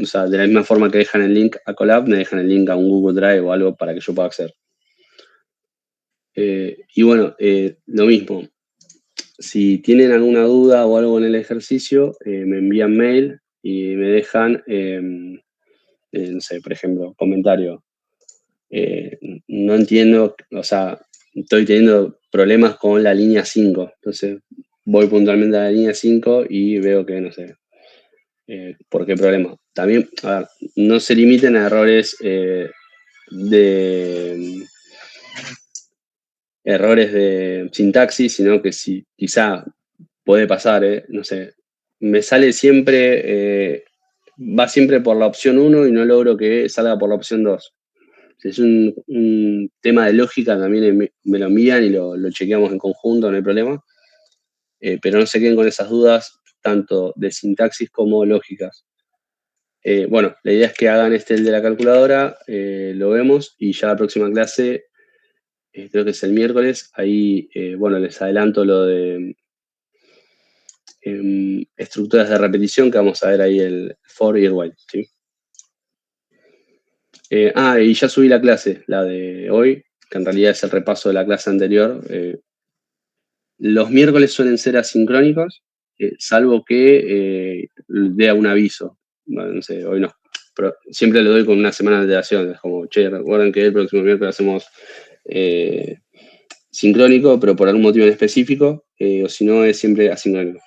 A: O sea, de la misma forma que dejan el link a Colab, me dejan el link a un Google Drive o algo para que yo pueda acceder. Y bueno, lo mismo. Si tienen alguna duda o algo en el ejercicio, me envían mail y me dejan, no sé, por ejemplo, comentario. No entiendo, o sea, estoy teniendo problemas con la línea 5. Entonces, voy puntualmente a la línea 5 y veo que, no sé, ¿por qué problema? También, a ver, no se limiten a errores de sintaxis, sino que si quizá puede pasar, no sé, me sale siempre, va siempre por la opción 1 y no logro que salga por la opción 2. Si es un tema de lógica, también me lo envían y lo chequeamos en conjunto, no hay problema. Pero no se queden con esas dudas, tanto de sintaxis como lógicas. Bueno, la idea es que hagan el de la calculadora, lo vemos, y ya la próxima clase, creo que es el miércoles, ahí, bueno, les adelanto lo de estructuras de repetición, que vamos a ver ahí el for y el while. ¿Sí? Y ya subí la clase, la de hoy, que en realidad es el repaso de la clase anterior. Los miércoles suelen ser asincrónicos, salvo que dé un aviso. Bueno, no sé, hoy no. Pero siempre lo doy con una semana de antelación. Es como, che, recuerden que el próximo miércoles hacemos sincrónico, pero por algún motivo en específico, o si no, es siempre asincrónico.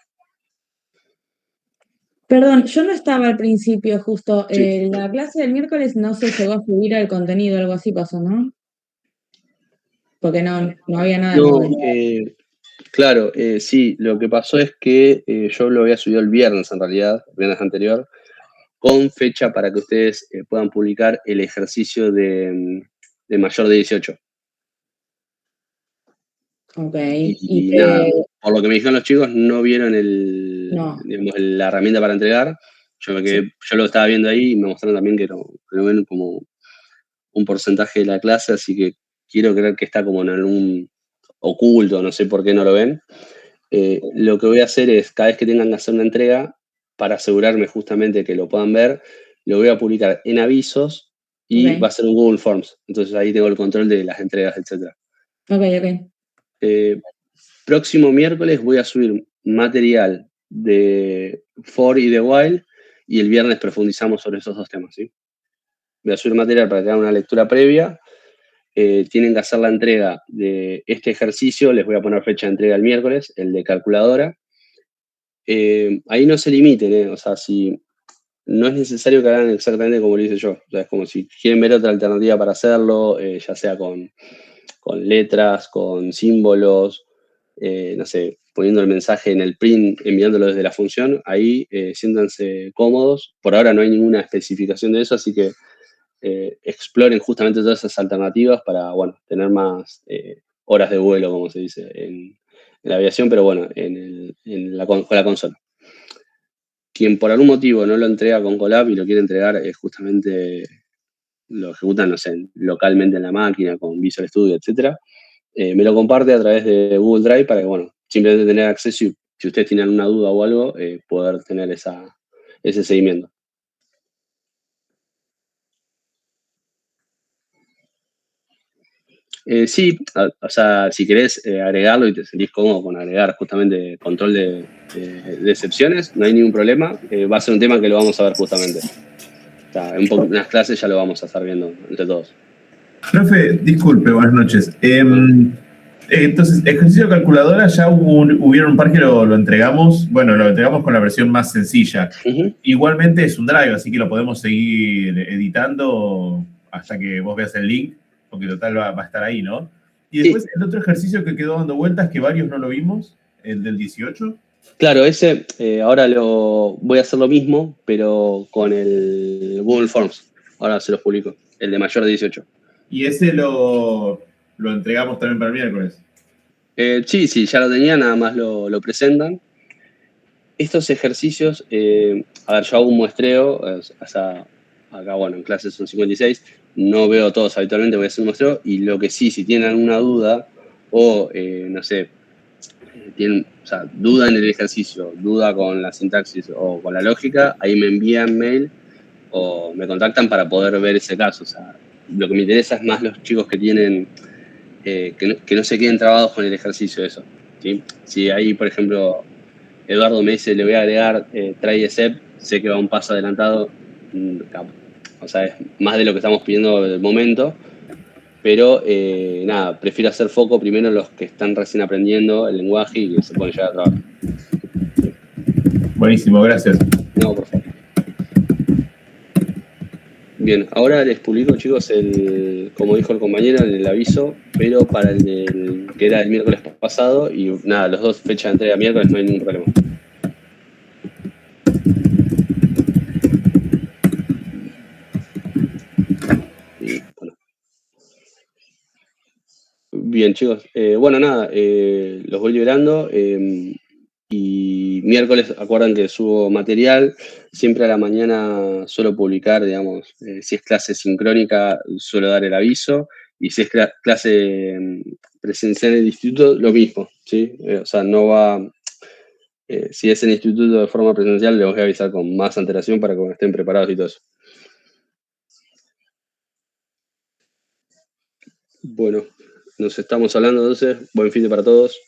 F: Perdón, yo no estaba al principio justo.
A: Sí.
F: La clase del miércoles no se llegó a subir al contenido, algo así pasó, ¿no? Porque no había nada de
A: No,
F: Moodle.
A: claro, sí, lo que pasó es que yo lo había subido el viernes, en realidad, el viernes anterior, con fecha para que ustedes puedan publicar el ejercicio de mayor de 18.
F: Ok.
A: Y nada, por lo que me dijeron los chicos, no vieron
F: No.
A: digamos, la herramienta para entregar. Yo lo estaba viendo ahí y me mostraron también que no ven como un porcentaje de la clase, así que quiero creer que está como en algún oculto, no sé por qué no lo ven. Lo que voy a hacer es, cada vez que tengan que hacer una entrega, para asegurarme justamente que lo puedan ver, lo voy a publicar en avisos y
F: Ok.
A: va a ser un Google Forms. Entonces ahí tengo el control de las entregas, etc.
F: Ok.
A: Próximo miércoles voy a subir material de for y de while, y el viernes profundizamos sobre esos dos temas, ¿sí? Voy a subir material para que hagan una lectura previa. Tienen que hacer la entrega de este ejercicio, les voy a poner fecha de entrega el miércoles, el de calculadora. Ahí no se limiten, o sea, si no es necesario que hagan exactamente como lo hice yo. O sea, es como si quieren ver otra alternativa para hacerlo, ya sea con letras, con símbolos, no sé, poniendo el mensaje en el print, enviándolo desde la función, ahí siéntanse cómodos. Por ahora no hay ninguna especificación de eso, así que exploren justamente todas esas alternativas para, bueno, tener más horas de vuelo, como se dice en la aviación, pero bueno, con la consola. Quien por algún motivo no lo entrega con Colab y lo quiere entregar, justamente lo ejecutan, no sé, localmente en la máquina, con Visual Studio, etc. Me lo comparte a través de Google Drive para que, bueno, simplemente tener acceso y si ustedes tienen una duda o algo, poder tener ese seguimiento. Sí, o sea, si querés agregarlo y te sentís cómodo con agregar justamente control de excepciones, no hay ningún problema. Va a ser un tema que lo vamos a ver justamente. O sea, en unas clases ya lo vamos a estar viendo entre todos.
G: Profe, disculpe, buenas noches. Entonces, ejercicio de calculadora, ya hubieron un par que lo entregamos. Bueno, lo entregamos con la versión más sencilla. Igualmente es un drive, así que lo podemos seguir editando hasta que vos veas el link, porque total va a estar ahí, ¿no? Y después el otro ejercicio que quedó dando vueltas, que varios no lo vimos, el del 18.
A: Claro, ese ahora voy a hacer lo mismo, pero con el Google Forms. Ahora se los publico, el de mayor de 18.
G: Y ese lo entregamos también para el miércoles.
A: Sí, ya lo tenía, nada más lo presentan. Estos ejercicios, a ver, yo hago un muestreo, acá, bueno, en clases son 56, no veo todos habitualmente, voy a hacer un muestreo, y lo que sí, si tienen alguna duda, o, no sé, tienen, o sea, duda en el ejercicio, duda con la sintaxis o con la lógica, ahí me envían mail o me contactan para poder ver ese caso. O sea, lo que me interesa es más los chicos que tienen, que no se queden trabados con el ejercicio, eso. ¿Sí? Si ahí, por ejemplo, Eduardo me dice, le voy a agregar try except, sé que va un paso adelantado, o sea, es más de lo que estamos pidiendo del momento, pero nada, prefiero hacer foco primero en los que están recién aprendiendo el lenguaje y que se pueden llegar a trabajar.
G: Buenísimo, gracias.
A: No, por favor. Bien, ahora les publico, chicos, como dijo el compañero, el aviso, pero para el que era el miércoles pasado, y nada, los dos fechas de entrega miércoles no hay ningún problema. Y, bueno. Bien, chicos. Bueno, nada, los voy liberando. Y miércoles, acuerdan que subo material. Siempre a la mañana suelo publicar, digamos, si es clase sincrónica, suelo dar el aviso. Y si es clase presencial en el instituto, lo mismo, ¿sí? O sea, no va... si es en el instituto de forma presencial, les voy a avisar con más antelación para que estén preparados y todo eso. Bueno, nos estamos hablando entonces. Buen fin de para todos.